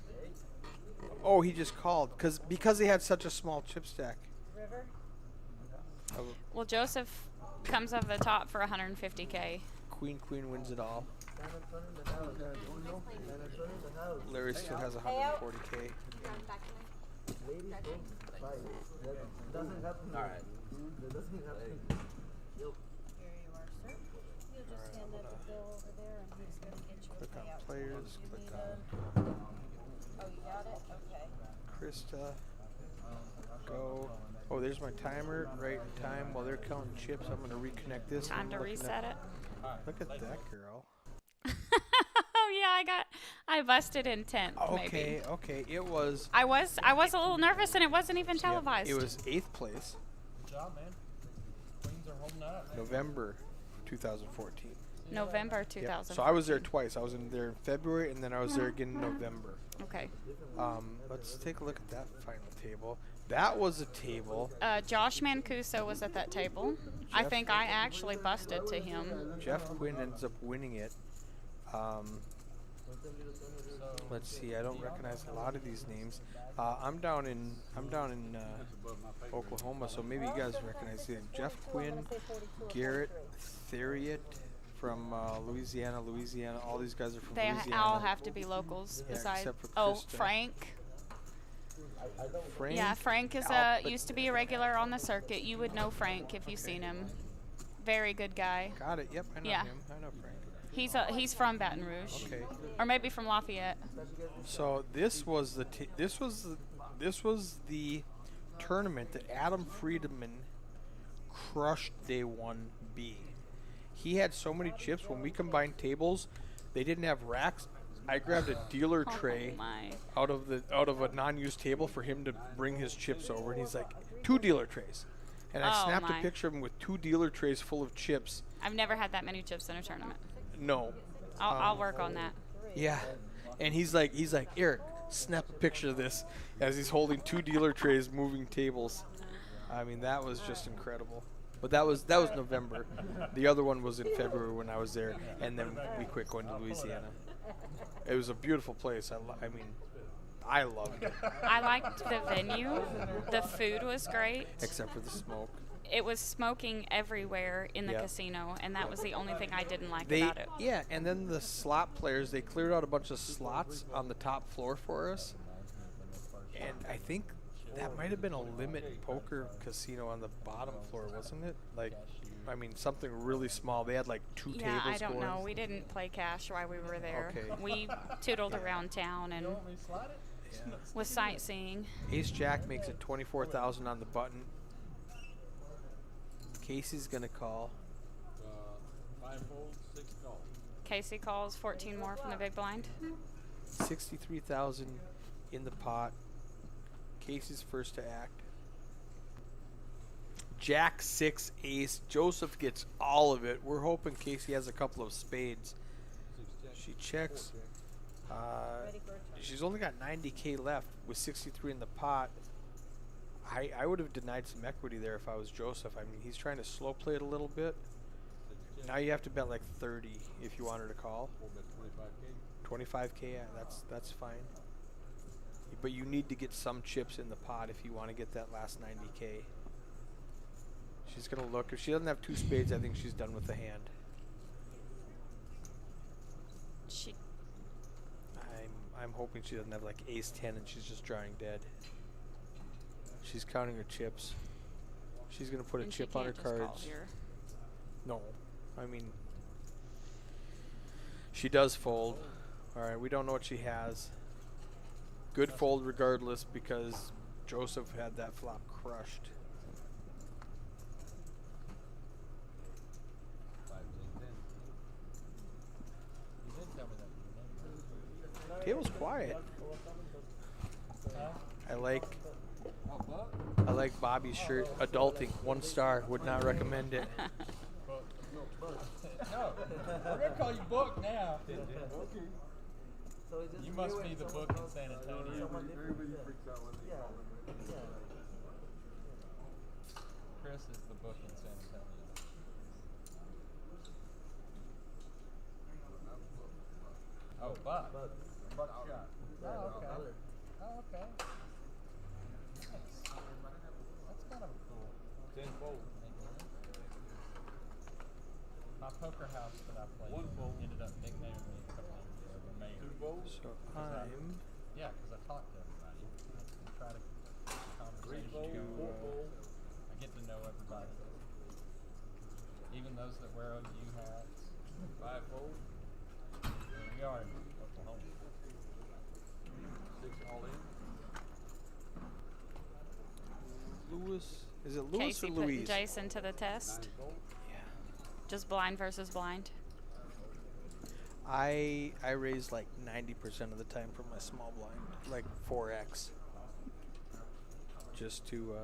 Oh, he just called because they had such a small chip stack. River. Well, Joseph comes over the top for 150K. Queen wins it all. Larry still has 140K. Here you are, sir. You'll just hand that to Bill over there, and he's going to get you Click the on payout. players. You Click need on Oh, you got it? Okay. Krista. Go. Oh, there's my timer. Right time. While they're counting chips, I'm going to reconnect this. Time I'm to looking reset it. Look at that girl. Oh yeah, I busted in 10th. Okay, Maybe. okay. It was. I was a little nervous, and it wasn't even yeah, televised. it was 8th place, Good job, man. Queens are holding up. November 2014. November Yep. 2000. So I was there twice. I was in there in February, and then I was there again in November. Okay. Let's take a look at that final table. That was a table. Josh Mancuso was at that table. I think I actually busted to him. Jeff Quinn ends up winning it. Let's see. I don't recognize a lot of these names. I'm down in Oklahoma, so maybe you guys recognize them. Jeff Quinn, Garrett Theriot, from Louisiana. All these guys are from They Louisiana. all have to be locals. Yeah, Besides, except for oh, Krista. Frank. Frank. Yeah, Frank is used to be a regular on the circuit. You would know Frank if you've seen him. Very good guy. Got it. Yep, I know Yeah. him. I know Frank. He's from Baton Rouge, Okay. or maybe from Lafayette. So this was the tournament that Adam Friedman crushed day 1B. He had so many chips. When we combined tables, they didn't have racks. I grabbed a dealer tray Oh my. out of a non-used table for him to bring his chips over, and he's like, 2 dealer trays. And I Oh snapped my. a picture of him with 2 dealer trays full of chips. I've never had that many chips in a tournament. No. I'll work on that. Yeah. And he's like, Eric, snap a picture of this as he's holding 2 dealer trays moving tables. I mean, that was just incredible. But that was November. The other one was in February when I was there, and then we quit going to Louisiana. It was a beautiful place. I loved it, I liked the venue. The food was great. except for the smoke. It was smoking everywhere in the Yep. casino, and that was the only thing I didn't like They about it. yeah, and then the slot players, they cleared out a bunch of slots on the top floor for us, and I think that might have been a limit poker casino on the bottom floor, wasn't it? Like, I mean, something really small. They had like 2 Yeah, tables I don't going. know. We didn't play cash while we were there. Okay. We tootled around town and was sightseeing. Ace Jack makes it 24,000 on the button. Casey's gonna call. 5 folds, 6 calls. Casey calls 14 more from the big blind. 63,000 in the pot. Casey's first to act. Jack 6 ace. Joseph gets all of it. We're hoping Casey has a couple of spades. She checks. She's only got 90K left with 63 in the pot. I would have denied some equity there if I was Joseph. I mean, he's trying to slow play it a little bit. Now you have to bet like 30 if you want her to call. We'll bet 25K. 25K, yeah, that's fine. But you need to get some chips in the pot if you want to get that last 90K. She's gonna look. If she doesn't have 2 spades, I think she's done with the hand. I'm hoping she doesn't have like ace 10 and she's just drawing dead. She's counting her chips. She's gonna put a And she chip on her can't just call cards. here. No, I mean, she does fold. All right, we don't know what she has. Good fold regardless because Joseph had that flop crushed. 5, 10, 10. You did tell me that. Table's quiet. I like Bobby's shirt. Adulting, 1 star. Would not recommend it. No, we're gonna call you Book now. You must be the Book in San Antonio. Chris is the Book in San Antonio. Oh, Buck. Buck shot. Oh, okay. Oh, okay. Nice. That's kind of cool. 10 fold. My poker house that I played 1 fold. ended up nicknaming me a couple of years ago, Mayor. 2 folds. So I'm Yeah, because I talk to everybody. I try to keep the 3 conversation fold, 4 going. fold. I get to know everybody. Even those that wear OU hats. 5 fold. We are in Oklahoma. 6 all in. Lewis. Is it Lewis Casey or putting Louise? Jason to the test. 9 fold. Just blind versus blind. I raise like 90% of the time from my small blind, like 4x. Just to.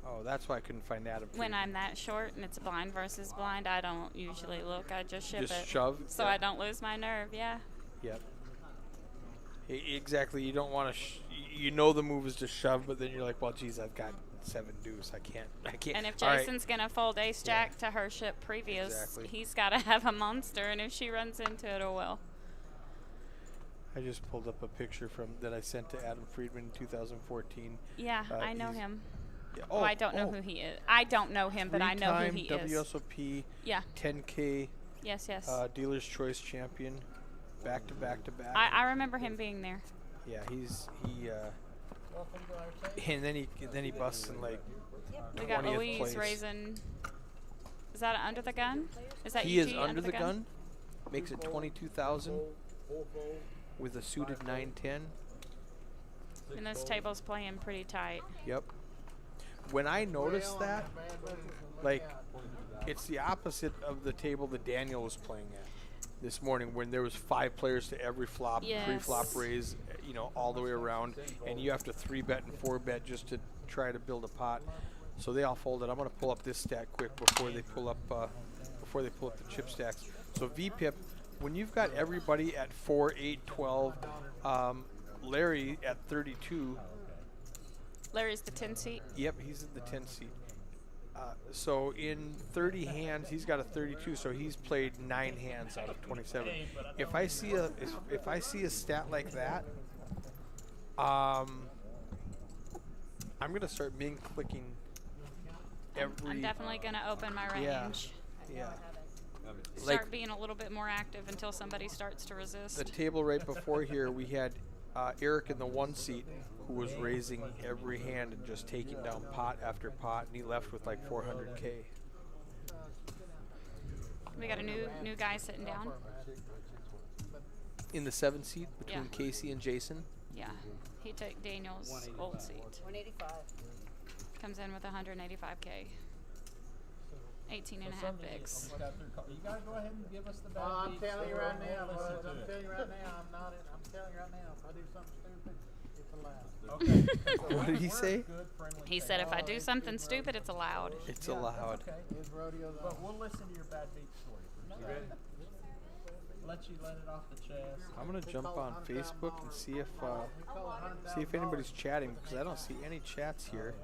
Oh, that's why I couldn't find Adam. When Friedman. I'm that short and it's blind versus blind, I don't usually look. I just ship Just it. shove. So I don't lose my nerve, yeah. Yep. Exactly. You don't want to. You know the move is to shove, but then you're like, well, geez, I've got 7 deuce. I can't. And if All right. Jason's going to fold ace jack to her ship previous, Exactly. he's got to have a monster, and if she runs into it, oh well. I just pulled up a picture from that I sent to Adam Friedman in 2014. Yeah, I know he's- him. Yeah, Oh, I don't know who he is. I don't know him, but I know who he is. WSOP Yeah. 10K Yes, yes. Dealer's Choice champion, back to back to back. I remember him being there. Yeah, and then he busts in like We got 20th Louise place. raising. Is that under the gun? Is that He UG is under the gun. Makes it 22,000 with a suited 910. And this table's playing pretty tight. Yep. When I noticed that, like, it's the opposite of the table that Daniel was playing at this morning, when there was 5 players to every flop, Yes. pre-flop raise, you know, all the way around, and you have to 3-bet and 4-bet just to try to build a pot. So they all folded. I'm going to pull up this stack quick before they pull up the chip stacks. So VPIP, when you've got everybody at 4, 8, 12, Larry at 32. Larry's the 10 seat. Yep, he's at the 10 seat. So in 30 hands, he's got a 32. So he's played 9 hands out of 27. If I see a stat like that, I'm gonna start clicking every. I'm definitely gonna open my range. Yeah. Start being a little bit more active until somebody starts to resist. The table right before here, we had Eric in the 1 seat, who was raising every hand and just taking down pot after pot, and he left with like 400K. We got a new guy sitting down. In the 7 seat between Yeah. Casey and Jason. Yeah, he took Daniel's old seat. 185. Comes in with 185K. 18 and a half bigs. You gotta go ahead and give us the bad I'm beats telling you so right we'll now, listen bud. to I'm it. telling you right now, I'm telling you right now, if I do something stupid, it's allowed. Okay. What did he say? Good, friendly He thing. said if I do something stupid, it's allowed. It's Yeah, allowed. that's okay. His rodeo's But on. we'll listen to your bad beat story. Let you let it off the chest. I'm gonna jump on Facebook and see if anybody's chatting, because I don't see any chats here.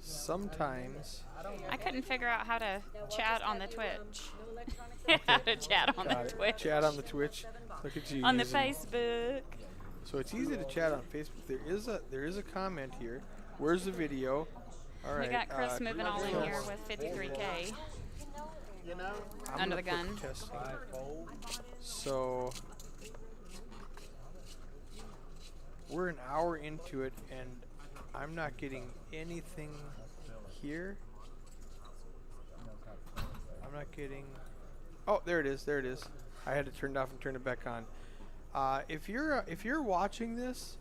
Sometimes I couldn't figure out how to chat on the Twitch. No electronic How to chat on the got it. Twitch. Chat on the Twitch. Look at you On the using- Facebook. So it's easy to chat on Facebook. There is a comment here. Where's the video? All right. We got Chris moving all in here with 53K. You know, I'm under the gonna put gun. testing. So we're an hour into it, and I'm not getting anything here. I'm not getting. Oh, there it is. There it is. I had to turn it off and turn it back on. If you're watching this,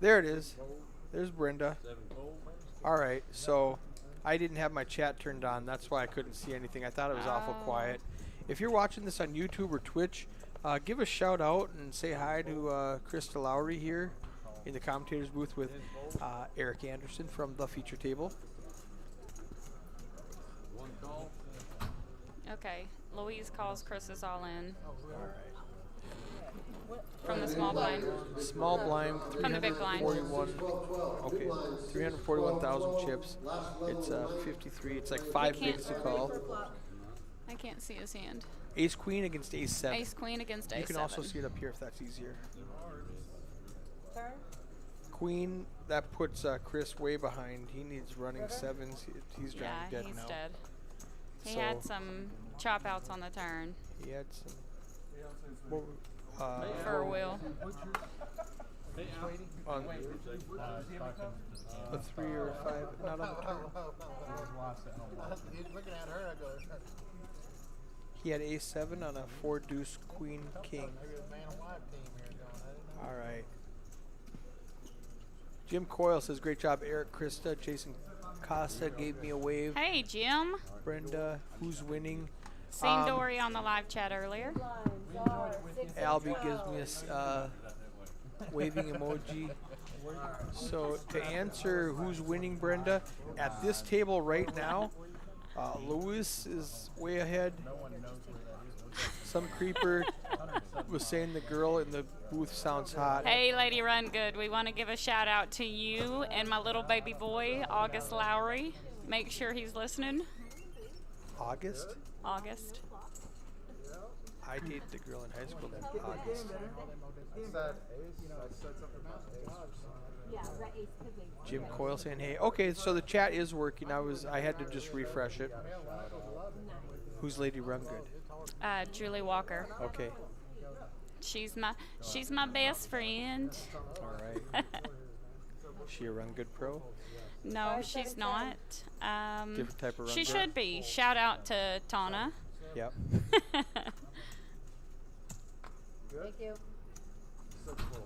there it is. There's Brenda. All right. So I didn't have my chat turned on. That's why I couldn't see anything. I thought it was awful quiet. If you're watching this on YouTube or Twitch, give a shout out and say hi to Krista Lowry here in the commentators booth with Eric Anderson from the feature table. Okay, Louise calls Chris's all in. All right. From the small blind. Small blind, From the big blind. 341. Okay, 341,000 chips. It's 53. It's like 5 can't- bigs to call. I can't see his hand. Ace queen against ace 7. Ace queen against You ace can 7. also see it up here if that's easier. turn. Queen, that puts Chris way behind. He needs running 7s. He's Yeah, dead he's now. dead. He So had some chop outs on the turn he had some. What, for a wheel. on a 3 or a 5, not on the turn. he's looking at her, I go, He had ace 7 on a 4 deuce queen king. maybe a man and wife team here going, I didn't know. All right. Jim Coyle says, great job, Eric, Krista. Jason Costa gave me a wave. Hey, Jim. Brenda, who's winning? Seen Dory on the live chat earlier. Blinds are 6 and Albie gives 12. me a waving emoji. So to answer who's winning, Brenda, at this table right now, Lewis is way ahead. Some creeper was saying the girl in the booth sounds hot. Hey, Lady Run Good. We want to give a shout out to you and my little baby boy, August Lowry. Make sure he's listening. August? August. I dated the girl in high school named August. I said Ace. I said something about Ace or something. Yeah, right, Ace Pigley. Jim Coyle saying, "Hey, okay, so the chat is working. I had to just refresh it. Who's Lady Run Good? Julie Walker. Okay, She's my best friend. all right. She a Run Good pro? No, she's not. Different type of Run She Good? should be. Shout out to Tana. Yep. Good? Thank you. 6 folds.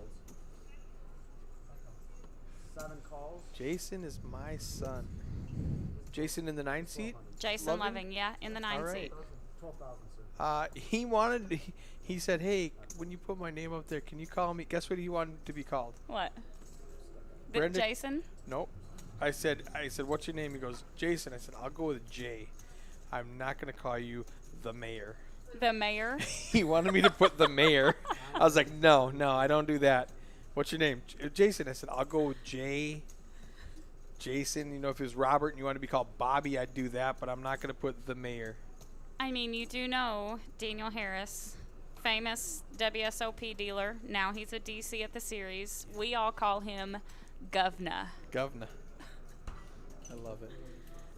7 calls. Jason is my son. Jason in the 9 seat? Jason Loving? Loving, yeah, in the 9 All right. seat. 12,000, sir. He said, hey, when you put my name up there, can you call me? Guess what he wanted to be called? What? Brenda- Jason? Nope. I said, what's your name? He goes, Jason. I said, I'll go with J. I'm not going to call you the mayor. The mayor? He wanted me to put the mayor. I was like, no, I don't do that. What's your name? Jason. I said, I'll go with J. Jason. You know, if it was Robert and you want to be called Bobby, I'd do that, but I'm not going to put the mayor. I mean, you do know Daniel Harris, famous WSOP dealer. Now he's a DC at the series. We all call him Govna. Governor. I love it.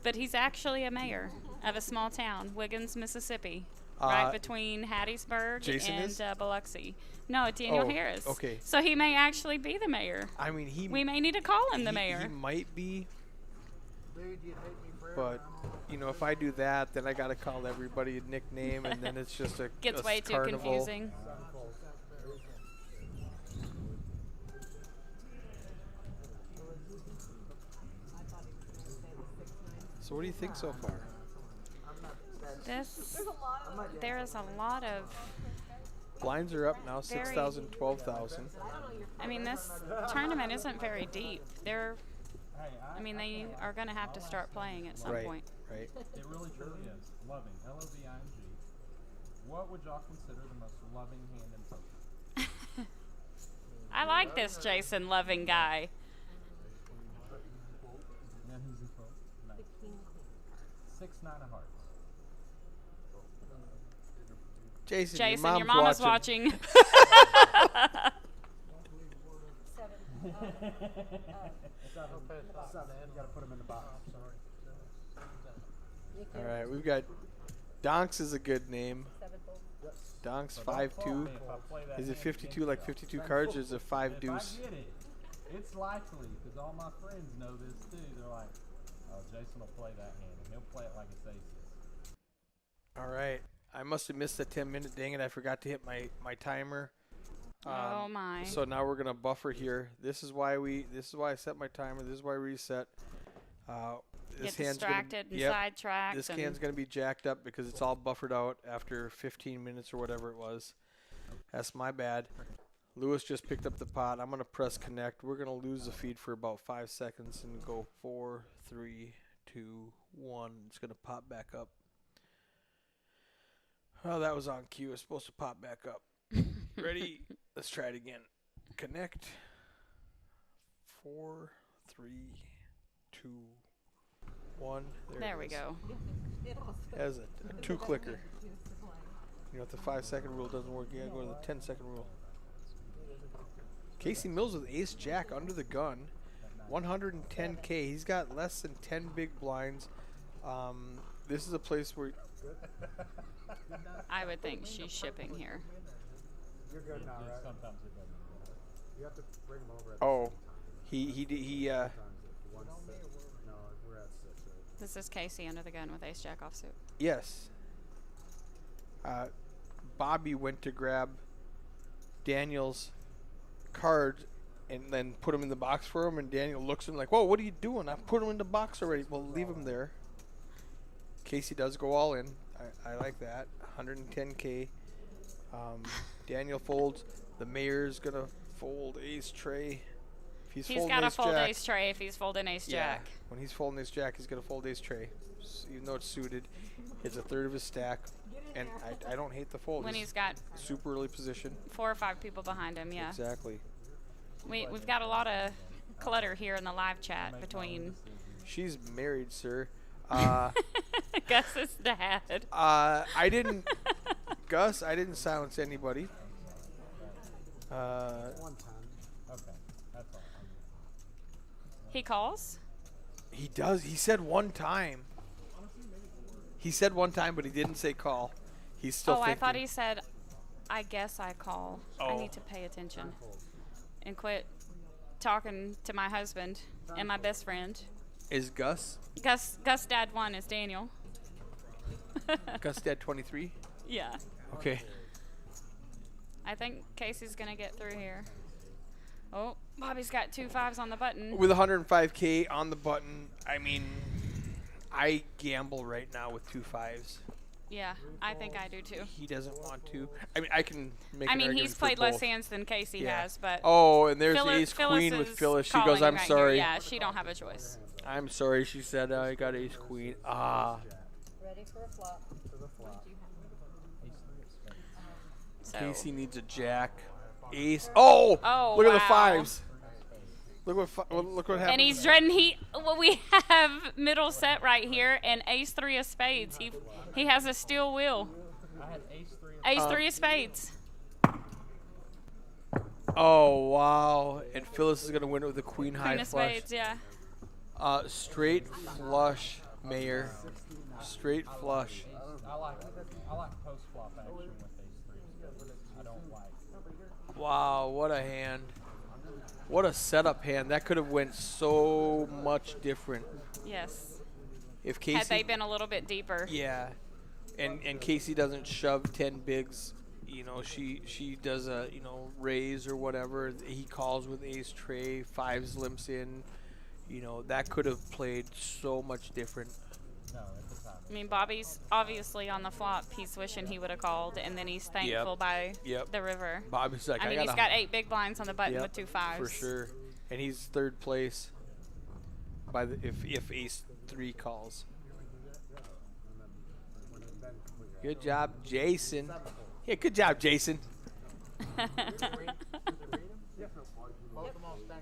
But he's actually a mayor of a small town, Wiggins, Mississippi, right between Hattiesburg Jason and is? Biloxi. No, Daniel Oh, Harris. okay. So he may actually be the mayor. I mean, We may need to call him the he mayor. might be, Dude, you'd hate me forever. but you know, if I do that, then I got to call everybody a nickname, and then it's just a Gets a way too carnival. confusing. 7 folds. So what do you think so far? There is a lot of. Blinds are up now, Very- 6,000, 12,000. I mean, this tournament isn't very deep. I mean, they are going to have to start playing at some Right, point. right. It really truly is. Loving. L-O-V-I-N-G. What would y'all consider the most loving hand in poker? I like this Jason Loving guy. Now who's he for? No. 6-9 of hearts. Jason, Jason, your mom's watching. 7. 7. 7. You got to put them in the box. All right, we've got Donks is a good name. 7 folds. Donks So don't fault 5-2. me if I play that Is it hand 52 against like y'all. 52 cards, or is it 5 If deuce? I get it, it's likely because all my friends know this too. They're like, "Oh, Jason will play that hand, and he'll play it like it's aces." All right, I must have missed the 10-minute. Dang it, I forgot to hit my timer. Oh my. So now we're gonna buffer here. This is why I set my timer. This is why I reset. This Get hand's distracted and yep, sidetracked. this and hand's gonna be jacked up because it's all buffered out after 15 minutes or whatever it was. That's my bad. Lewis just picked up the pot. I'm gonna press connect. We're gonna lose the feed for about 5 seconds and go 4, 3, 2, 1. It's gonna pop back up. Oh, that was on cue. It's supposed to pop back up. Ready? Let's try it again. Connect. 4, 3, 2, 1. There it we is. go. Has a 2 clicker. You know, if the 5-second rule doesn't work, you gotta go to the 10-second rule. Casey Mills with ace jack under the gun. 110K. He's got less than 10 big blinds. This is a place where I would think she's shipping here. You're good now, Yeah, right? sometimes it doesn't work. You have to bring them over at oh, the same time. he Sometimes it's 1 6. No, we're at 6, right? This is Casey under the gun with ace jack offsuit. yes. Bobby went to grab Daniel's cards and then put them in the box for him, and Daniel looks at him like, whoa, what are you doing? I put them in the box already. Well, leave them there. Casey does go all in. I like that. 110K. Daniel folds. The mayor's going to fold ace tray. If He's folding got to ace fold jack, ace tray if he's folding ace yeah, jack. when he's folding ace jack, he's going to fold ace tray. Even though it's suited, it's a third of his stack. And I don't hate the fold. When he's got super early position. 4 or 5 people behind him, yeah. Exactly. We've got a lot of clutter here in the live chat between She's married, sir. Gus's dad. I didn't. Gus, I didn't silence anybody. 110. Okay, that's all. He calls? He does. He said one time. He said one time, but he didn't say call. He's still Oh, thinking. I thought he said, I guess I call. I Oh. need to pay attention and quit talking to my husband and my best friend. Is Gus? Gus Dad 1 is Daniel. Gus Dad 23? Yeah. Okay. I think Casey's going to get through here. Oh, Bobby's got 2 5s on the button. With 105K on the button, I mean, I gamble right now with 2 5s. Yeah, I think I do too. He doesn't want to. I mean, I can make I an mean, argument he's for played less both. hands than Casey Yeah. has, but Oh, and there's Phyllis, ace queen with is Phyllis. She calling goes, I'm right sorry. Here. Yeah, she don't have a choice. I'm sorry. She said, I got ace queen. Ah. Ready for a flop. So Casey needs a jack. Ace. Oh! Oh, look at the wow. 5s. Look what happened. and he's dreading we have middle set right here and ace 3 of spades. He has a steel wheel. I had ace 3. Ace 3 of spades. Oh, wow. And Phyllis is going to win it with a queen high Queen of flush. spades, yeah. Straight flush, Mayor. Straight flush. I like post flop action with ace 3. I don't like. Wow, what a hand. What a setup hand. That could have went so much different. Yes. If Casey Had they been a little bit deeper. Yeah. And Casey doesn't shove 10 bigs. You know, she does a, raise or whatever. He calls with ace tray, 5s limps in. You know, that could have played so much different. No, at the time. I mean, Bobby's obviously on the flop. He's wishing he would have called, and then he's thankful by the river. Bobby's like, I mean, he's got 8 big blinds on the button with 2 5s. For sure. And he's 3rd place by if ace 3 calls. Good job, Jason. Yeah, good job, Jason.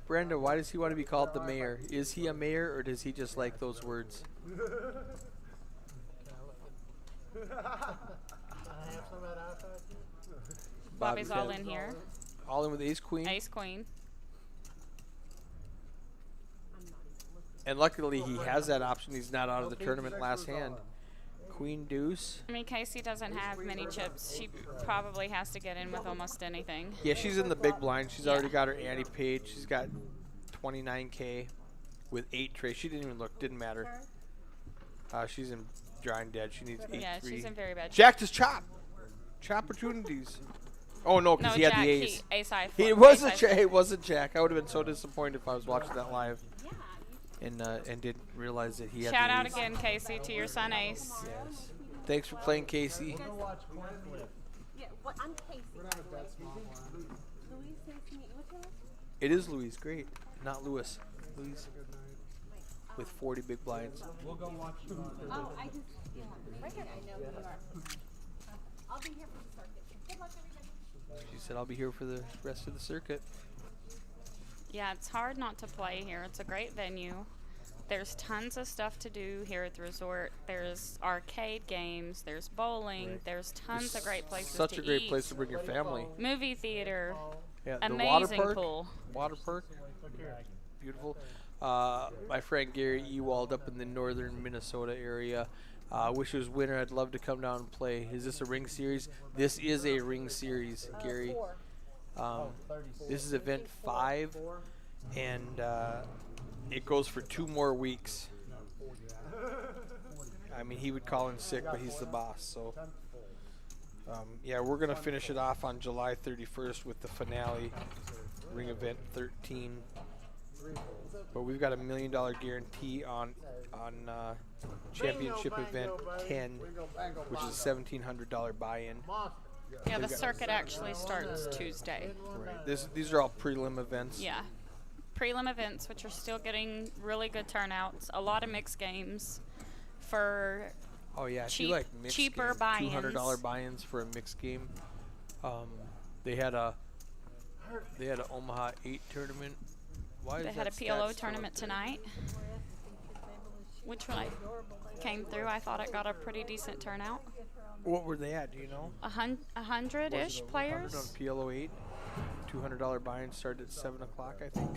Brenda, why does he want to be called the mayor? Is he a mayor, or does he just like those words? I have some of that outside too. Bobby's all got in here. All in with ace queen. Ace queen. And luckily he has that option. He's not out of the tournament last hand. Queen deuce. I mean, Casey doesn't have many chips. She probably has to get in with almost anything. Yeah, she's in the big blind. She's already got her ante paid. She's got 29K with 8 trays. She didn't even look. Didn't matter. She's in drawing dead. She needs 8-3. Yeah, she's in very bad shape. Jack just chop. Chop opportunities. Oh no, because No, he had Jack, the ace. ace high. It wasn't Jack. I would have been so disappointed if I was watching that live and didn't realize that he had Shout the out ace. again, Casey, to your son Ace. Yes. Thanks for playing, Casey. Go watch coin flip. Yeah, what, I'm Casey. We're not a bet small blind. Louise, nice to meet you. What's your last name? It is Louise. Great. Not Lewis. Louise with 40 big blinds. We'll go watch you on Oh, I just, yeah, right here. I know who you are. I'll be here for the circuit. Good luck, everybody. She said, I'll be here for the rest of the circuit. Yeah, it's hard not to play here. It's a great venue. There's tons of stuff to do here at the resort. There's arcade games. There's bowling. There's tons of great places to Such a great eat. place to bring your family. Movie theater. Yeah, the Amazing water park. pool. Water park. Beautiful. My friend Gary Ewald up in the northern Minnesota area. Wish it was winter. I'd love to come down and play. Is this a ring series? This is a ring series, Gary. This is event 5, and it goes for 2 more weeks. I mean, he would call in sick, but he's the boss. So, yeah, we're going to finish it off on July 31st with the finale, ring event 13. But we've got $1 million guarantee on championship event 10, which is a $1,700 buy-in. Yeah, the circuit actually starts Tuesday. Right. These are all prelim events. Yeah. Prelim events, which are still getting really good turnouts. A lot of mixed games for Oh yeah, if you cheap- like mixed cheaper games, buy-ins. $200 buy-ins for a mixed game. They had a Omaha 8 tournament. Why They is had a that PLO stat still tournament up there? tonight. which when I came through, I thought it got a pretty decent turnout. What were they at? Do you know? 100-ish players. 100 on PLO 8. $200 buy-in started at 7 o'clock, I think.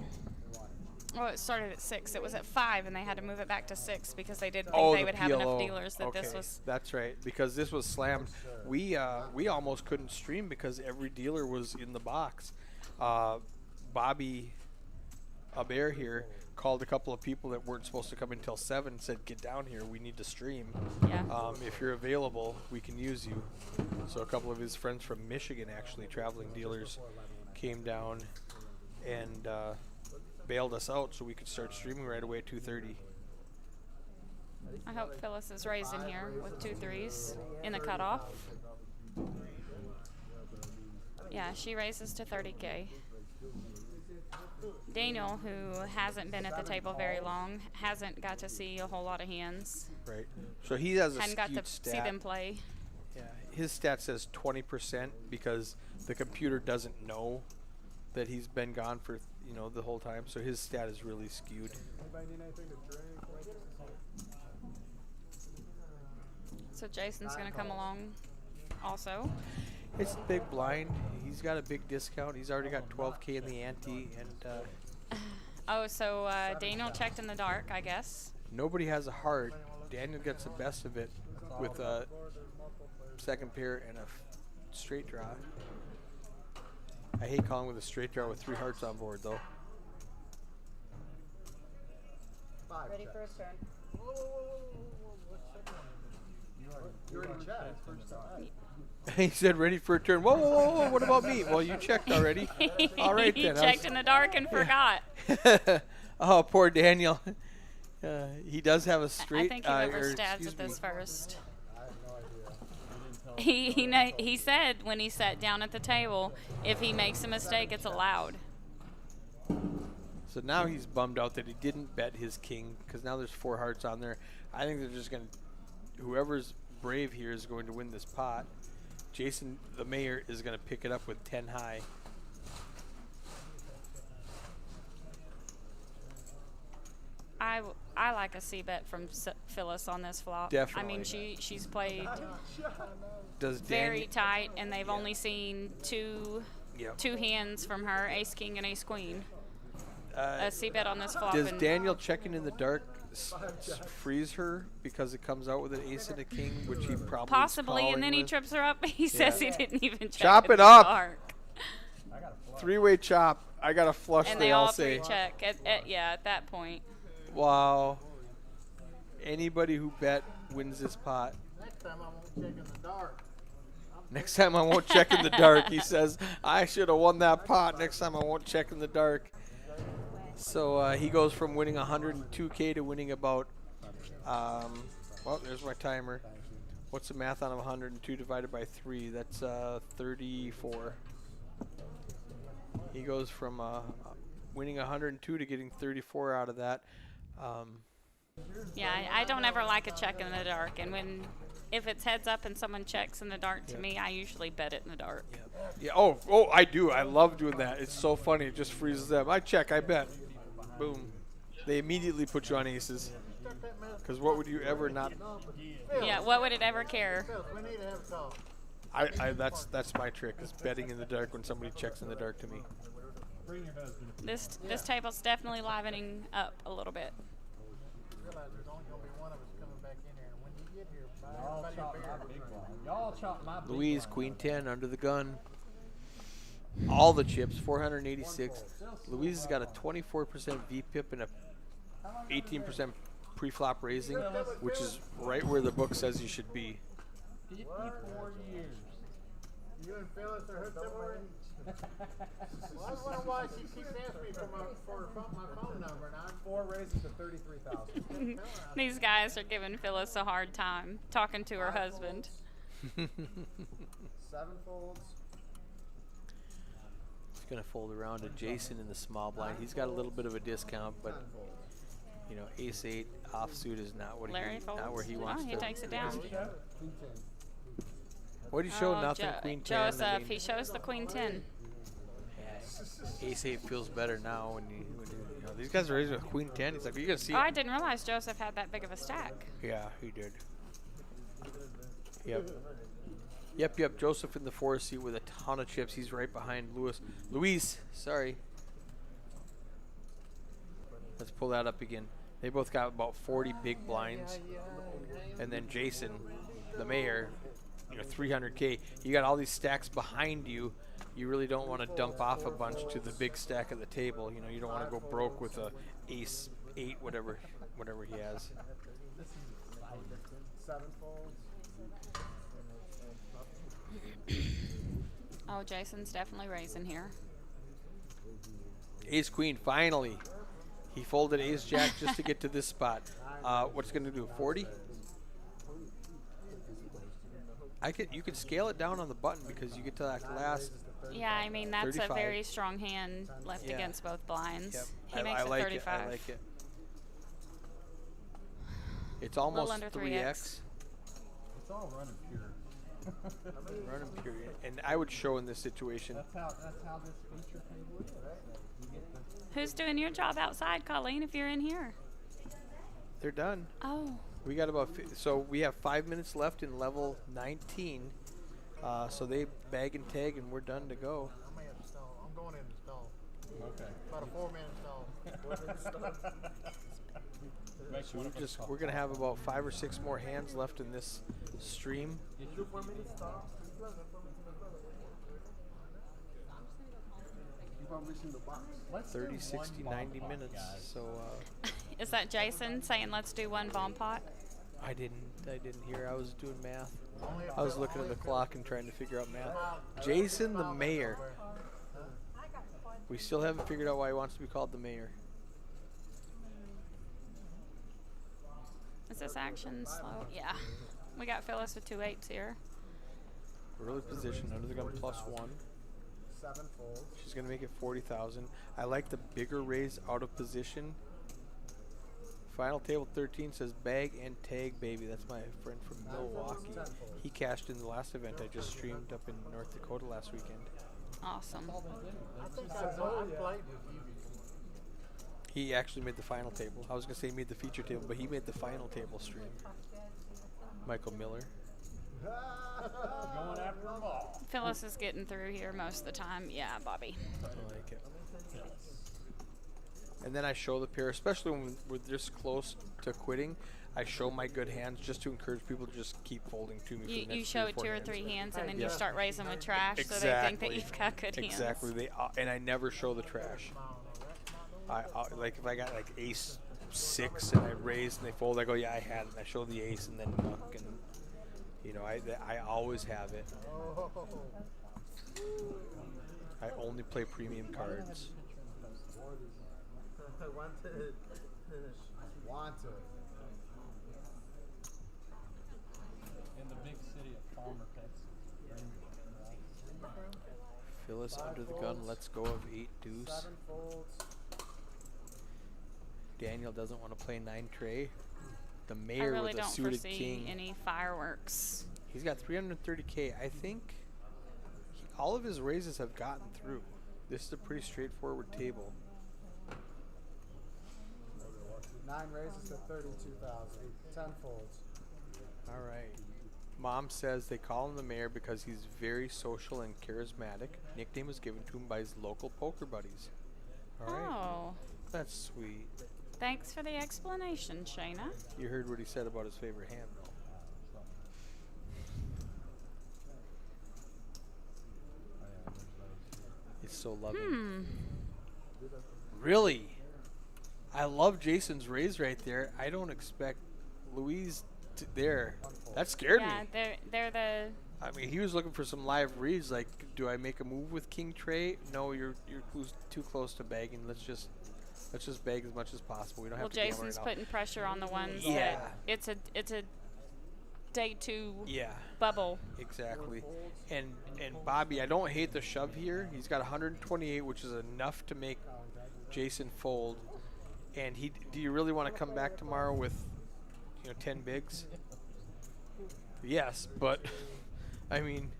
Well, it started at 6. It was at 5, and they had to move it back to 6 because they didn't think Oh, they the would have enough PLO. dealers that Okay, this was. that's right, because this was slammed. We almost couldn't stream because every dealer was in the box. Bobby Aber here called a couple of people that weren't supposed to come until 7 and said, get down here, we need to stream. Yeah. If you're available, we can use you. So a couple of his friends from Michigan, actually, traveling dealers, came down and bailed us out so we could start streaming right away at 2:30. I hope Phyllis is raising here with 2 threes in the cutoff. Yeah, she raises to 30K. Daniel, who hasn't been at the table very long, hasn't got to see a whole lot of hands. Right. So he has a Hadn't got skewed to stat. see them play. Yeah, his stat says 20% because the computer doesn't know that he's been gone for the whole time. So his stat is really skewed. Anybody need anything to drink? So Jason's going to come along also. It's a big blind. He's got a big discount. He's already got 12K in the ante, and Oh, so Daniel checked in the dark, I guess. nobody has a heart. Daniel gets the best of it with a second pair and a straight draw. I hate calling with a straight draw with 3 hearts on board, though. Ready for a turn. You already checked. First time. He said, ready for a turn. Whoa, whoa, whoa, whoa, what about me? Well, you checked already. All right, He then. checked in the dark and forgot. Oh, poor Daniel. He does have a I straight. think whoever or stabs excuse at this me. first. I have no idea. He said when he sat down at the table, if he makes a mistake, it's allowed. So now he's bummed out that he didn't bet his king because now there's 4 hearts on there. I think they're just going to, whoever's brave here is going to win this pot. Jason, the mayor, is going to pick it up with 10 high. I like a C-bet from Phyllis on this flop. Definitely. I mean, she's played Does very Daniel, tight, and they've only seen two Yep. hands from her, Ace King and Ace Queen. A C-bet on this flop. does and Daniel checking in the dark freeze her because it comes out with an ace and a king, which he probably is possibly, and calling then he with? trips her up. He says he didn't even check Chop in it the up. dark. 3-way chop. I got a flush, And they they all all say. 3 check. At that point. Wow. Anybody who bet wins this pot. Next time I won't check in the dark. Next time I won't check in the dark. He says, I should have won that pot. Next time I won't check in the dark. So he goes from winning 102K to winning about, well, there's my timer. What's the math on 102 divided by 3? That's 34. He goes from winning 102 to getting 34 out of that. Yeah, I don't ever like a check in the dark. And if it's heads up and someone checks in the dark to me, I usually bet it in the dark. Yeah. Oh, I do. I love doing that. It's so funny. It just freezes them. I check. I bet. Boom. They immediately put you on aces. Because what would you ever not? Yeah, what would it ever care? We need to have a talk. That's my trick. Is betting in the dark when somebody checks in the dark to me. Bring your husband. This table's definitely livening up a little bit. Realize there's only going to be one of us coming back in here, and when you get here, buy Y'all everybody chop a my beer. big blind. Y'all chop my big Louise, blind. Queen 10 under the gun. All the chips, 486. Louise has got a 24% VPIP and a 18% pre-flop raising, which is right where the book says you should be. 54 years. You and Phyllis are hooked up already? Well, I was wondering why she keeps asking me for my phone number, and I'm 4 raises to 33,000. These guys are giving Phyllis a hard time talking to her husband. 7 folds. He's going to fold around to Jason in the small blind. He's got a little bit of a discount, but you know, ace 8 offsuit is not what Larry folds. not where he wants he to. takes it down. What did he show? Nothing. Queen 10. I Joseph, mean, he shows the Queen 10. Ace 8 feels better now when you know, these guys are raising with Queen 10. He's like, you're gonna see. Oh, it. I didn't realize Joseph had that big of a stack. Yeah, he did. Yep. Yep. Joseph in the 4 seat with a ton of chips. He's right behind Luis, sorry. Let's pull that up again. They both got about 40 big blinds. And then Jason, the mayor, 300K. You got all these stacks behind you. You really don't want to dump off a bunch to the big stack at the table. You don't want to go broke with a ace 8, whatever he has. 7 folds. Oh, Jason's definitely raising here. Ace Queen, finally. He folded Ace Jack just to get to this spot. What's going to do? 40? You could scale it down on the button because you get to that last. Yeah, I mean that's 35. a very strong hand left Yeah. against both blinds. Yep. He makes I it like 35. it. I like it. It's almost under 3x. It's all running pure. Running period. And I would show in this situation. That's how this feature table is. You get the Who's doing your job outside, Colleen? If you're in here. They're done. Oh. We got about so we have 5 minutes left in level 19. So they bag and tag and we're done to go. I may have to stall. I'm going in to stall. okay. About a 4-minute stall. Make So sure we're gonna have about 5 or 6 more hands left in this stream. Let's 30, do 60, one 90 bomb pot, minutes. guys. So Is that Jason saying let's do one bomb pot? I didn't hear. I was doing math. I was looking at the clock and trying to figure out math. Jason the mayor. We still haven't figured out why he wants to be called the mayor. Is this action slow? Yeah. We got Phyllis with 2 8s here. Early position under the gun +1. 7 folds. She's gonna make it 40,000. I like the bigger raise out of position. Final table 13 says bag and tag baby. That's my friend from Milwaukee. He cashed in the last event I just streamed up in North Dakota last weekend. Awesome. I think I played with you before. He actually made the final table. I was gonna say he made the feature table, but he made the final table stream. Michael Miller. Going after them all. Phyllis is getting through here most of the time. Yeah, Bobby. I like it. And then I show the pair, especially when we're this close to quitting. I show my good hands just to encourage people to just keep folding to me. For the You next show 3 it or 4 2 or hands. 3 hands and then Yeah. you start raising with trash so they think that you've got good hands. Exactly. And I never show the trash. I like if I got like ace 6 and I raise and they fold, I go, yeah, I had it. And I show the ace and then muck, and I always have it. I only play premium cards. Wanted. In the big city of Palmer, Texas. Phyllis under the gun. Let's go of 8 deuce. 7 folds. Daniel doesn't want to play 9 tray. The I mayor really with a don't suited foresee king. any fireworks. He's got 330K. I think all of his raises have gotten through. This is a pretty straightforward table. 9 raises to 32,000. 10 folds. All right. Mom says they call him the mayor because he's very social and charismatic. Nickname was given to him by his local poker buddies. All right. Oh. That's sweet. Thanks for the explanation, Shayna. You heard what he said about his favorite hand, though. It's so loving. Really? I love Jason's raise right there. I don't expect Louise there. That scared Yeah, me. they're the I mean, he was looking for some live reads. Like, do I make a move with King Trey? No, you're too close to bagging. Let's just bag as much as possible. We don't well. have to gamble Jason's right now. putting pressure on the ones Yeah. that it's a day 2 Yeah, bubble. exactly. And Bobby, I don't hate the shove here. He's got 128, which is enough to make Jason fold. And do you really want to come back tomorrow with 10 bigs? Yes, but I mean,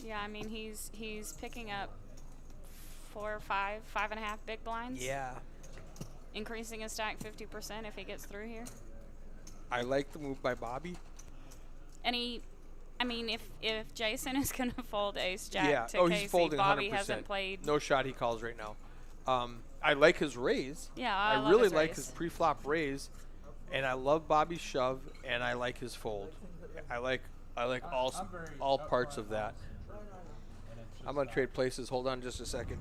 Yeah, I mean he's picking up 4 or 5, 5.5 big blinds. Yeah. Increasing his stack 50% if he gets through here. I like the move by Bobby. And I mean, if Jason is gonna fold Ace Jack Yeah. to Oh, Casey, he's folding 100%. Bobby hasn't played. No shot he calls right now. I like his raise. Yeah, I love really his like raise. his pre-flop raise, and I love Bobby's shove, and I like his fold. I like all parts of that. I'm gonna trade places. Hold on just a second.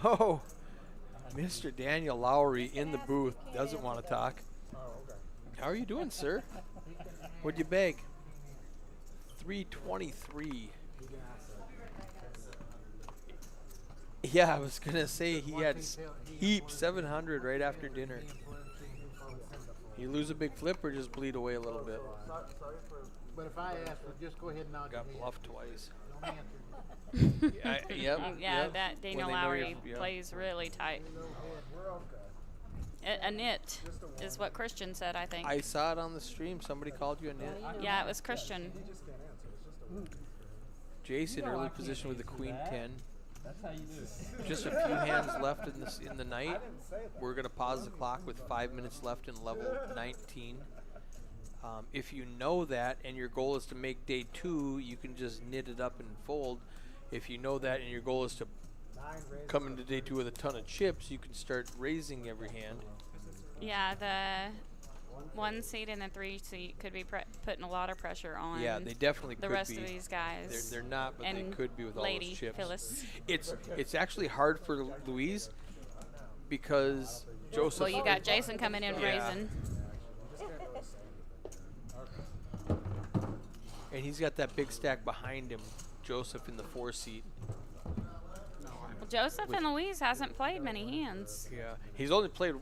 No, Mr. Daniel Lowry in the booth doesn't want to talk. How are you doing, sir? What'd you beg? 323. Yeah, I was gonna say he had heap 700 right after dinner. You lose a big flip or just bleed away a little bit. But if I ask, well, just go ahead and nod Got your head. bluffed twice. Don't answer. Yep. Yeah, yep. that Daniel When they know you're- Lowry yeah. plays really tight. We're okay. A nit is what Christian said, I think. I saw it on the stream. Somebody called you a nit. Yeah, it was Christian. He just can't answer. It's just a Jason early position with the queen 10. That's how you do it. Just a few hands left in the night. We're gonna pause the clock with 5 minutes left in level 19. If you know that and your goal is to make day 2, you can just knit it up and fold. If you know that and your goal is to come into day 2 with a ton of chips, you can start raising every hand. Yeah, the 1 seed and the 3 seed could be putting a lot of pressure on. Yeah, they definitely the could rest be. of these guys. They're not, but they and could be with all Lady those chips. Phyllis. It's actually hard for Louise because Joseph. Well, you got Jason coming in Yeah. raising. And he's got that big stack behind him, Joseph in the 4 seat. Well, Joseph and Louise hasn't played many hands. Yeah, he's only played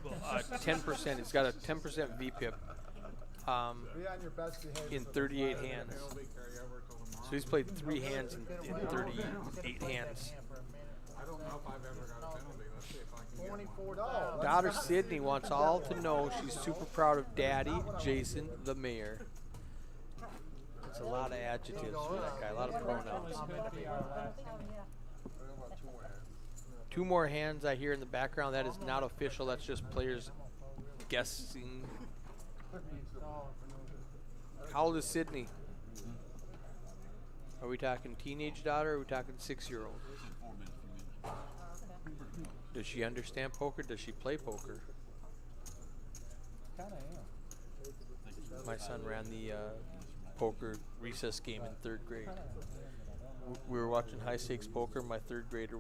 10%. He's got a 10% VPIP Be on your best behavior. in 38 hands. So he's played 3 hands in 38 hands. I don't know if I've ever got a penalty. Let's see if I can get one. $24. Daughter Sydney wants all to know she's super proud of Daddy Jason, the mayor. That's a lot of adjectives for that guy, a lot of pronouns. 2 more hands I hear in the background. That is not official. That's just players guessing. How old is Sydney? Are we talking teenage daughter or are we talking 6-year-old? Does she understand poker? Does she play poker? Kind of am. My son ran the poker recess game in 3rd grade. We were watching high stakes poker. My 3rd grader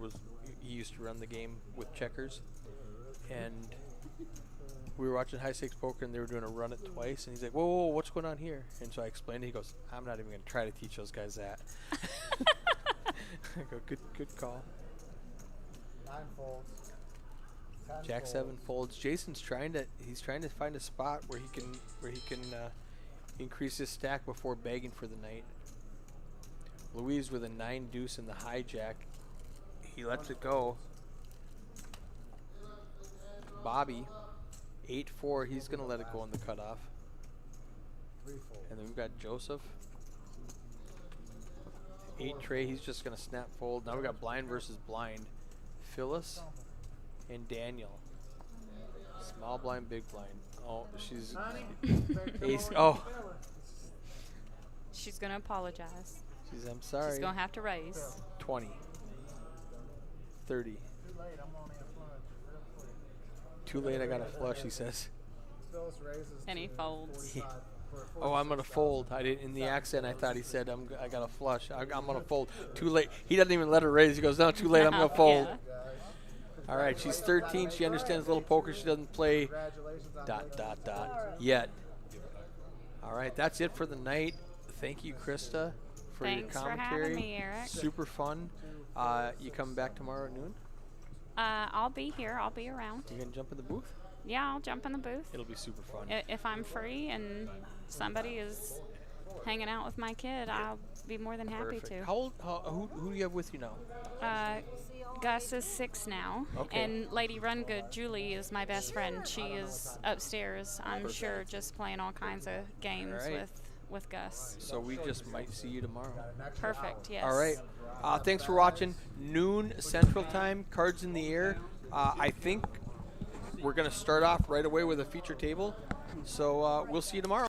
he used to run the game with checkers, and we were watching high stakes poker, and they were doing a run it twice, and he's like, whoa, whoa, what's going on here? And so I explained it. He goes, I'm not even going to try to teach those guys that. I go, good call. 9 folds. 10 Jack folds. 7 folds. Jason's trying to find a spot where he can increase his stack before begging for the night. Louise with a 9 deuce in the hijack. He lets it go. Bobby 8-4. He's gonna let it go on the cutoff. 3 folds. And then we've got Joseph 8 tray. He's just gonna snap fold. Now we got blind versus blind. Phyllis and Daniel. Small blind, big blind. Oh, she's ace. Oh, She's going to apologize. I'm sorry. She's going to have to raise. 20. 30. Too late, I'm on that flush real quick. Too late, I got a flush, he says. Phyllis raises And he to folds. 45 for Oh, I'm going to 46,000. fold. I didn't, in the accent, I thought he said, I got a flush. I'm going to fold. Too late. He doesn't even let her raise. He goes, no, too late, I'm going to fold. Yeah. All right, she's 13. She understands a little poker. She doesn't play Congratulations on yet. All right, that's it for the night. Thank you, Krista, for Thanks your for commentary. having me, Eric. Super fun. You coming back tomorrow at noon? I'll be here. I'll be around. You gonna jump in the booth? Yeah, I'll jump in the booth. It'll be super fun. If I'm free and somebody is hanging out with my kid, I'll be more than happy Perfect. to. How old? Who do you have with you now? Gus is 6 now, Okay. and Lady Run Good, Julie, is my best friend. She is upstairs, I'm sure, just playing all kinds of games All right. with Gus. So we just might see you tomorrow. Perfect. Yes. All right. Thanks for watching. Noon Central Time. Cards in the air. I think we're going to start off right away with a feature table. So we'll see you tomorrow.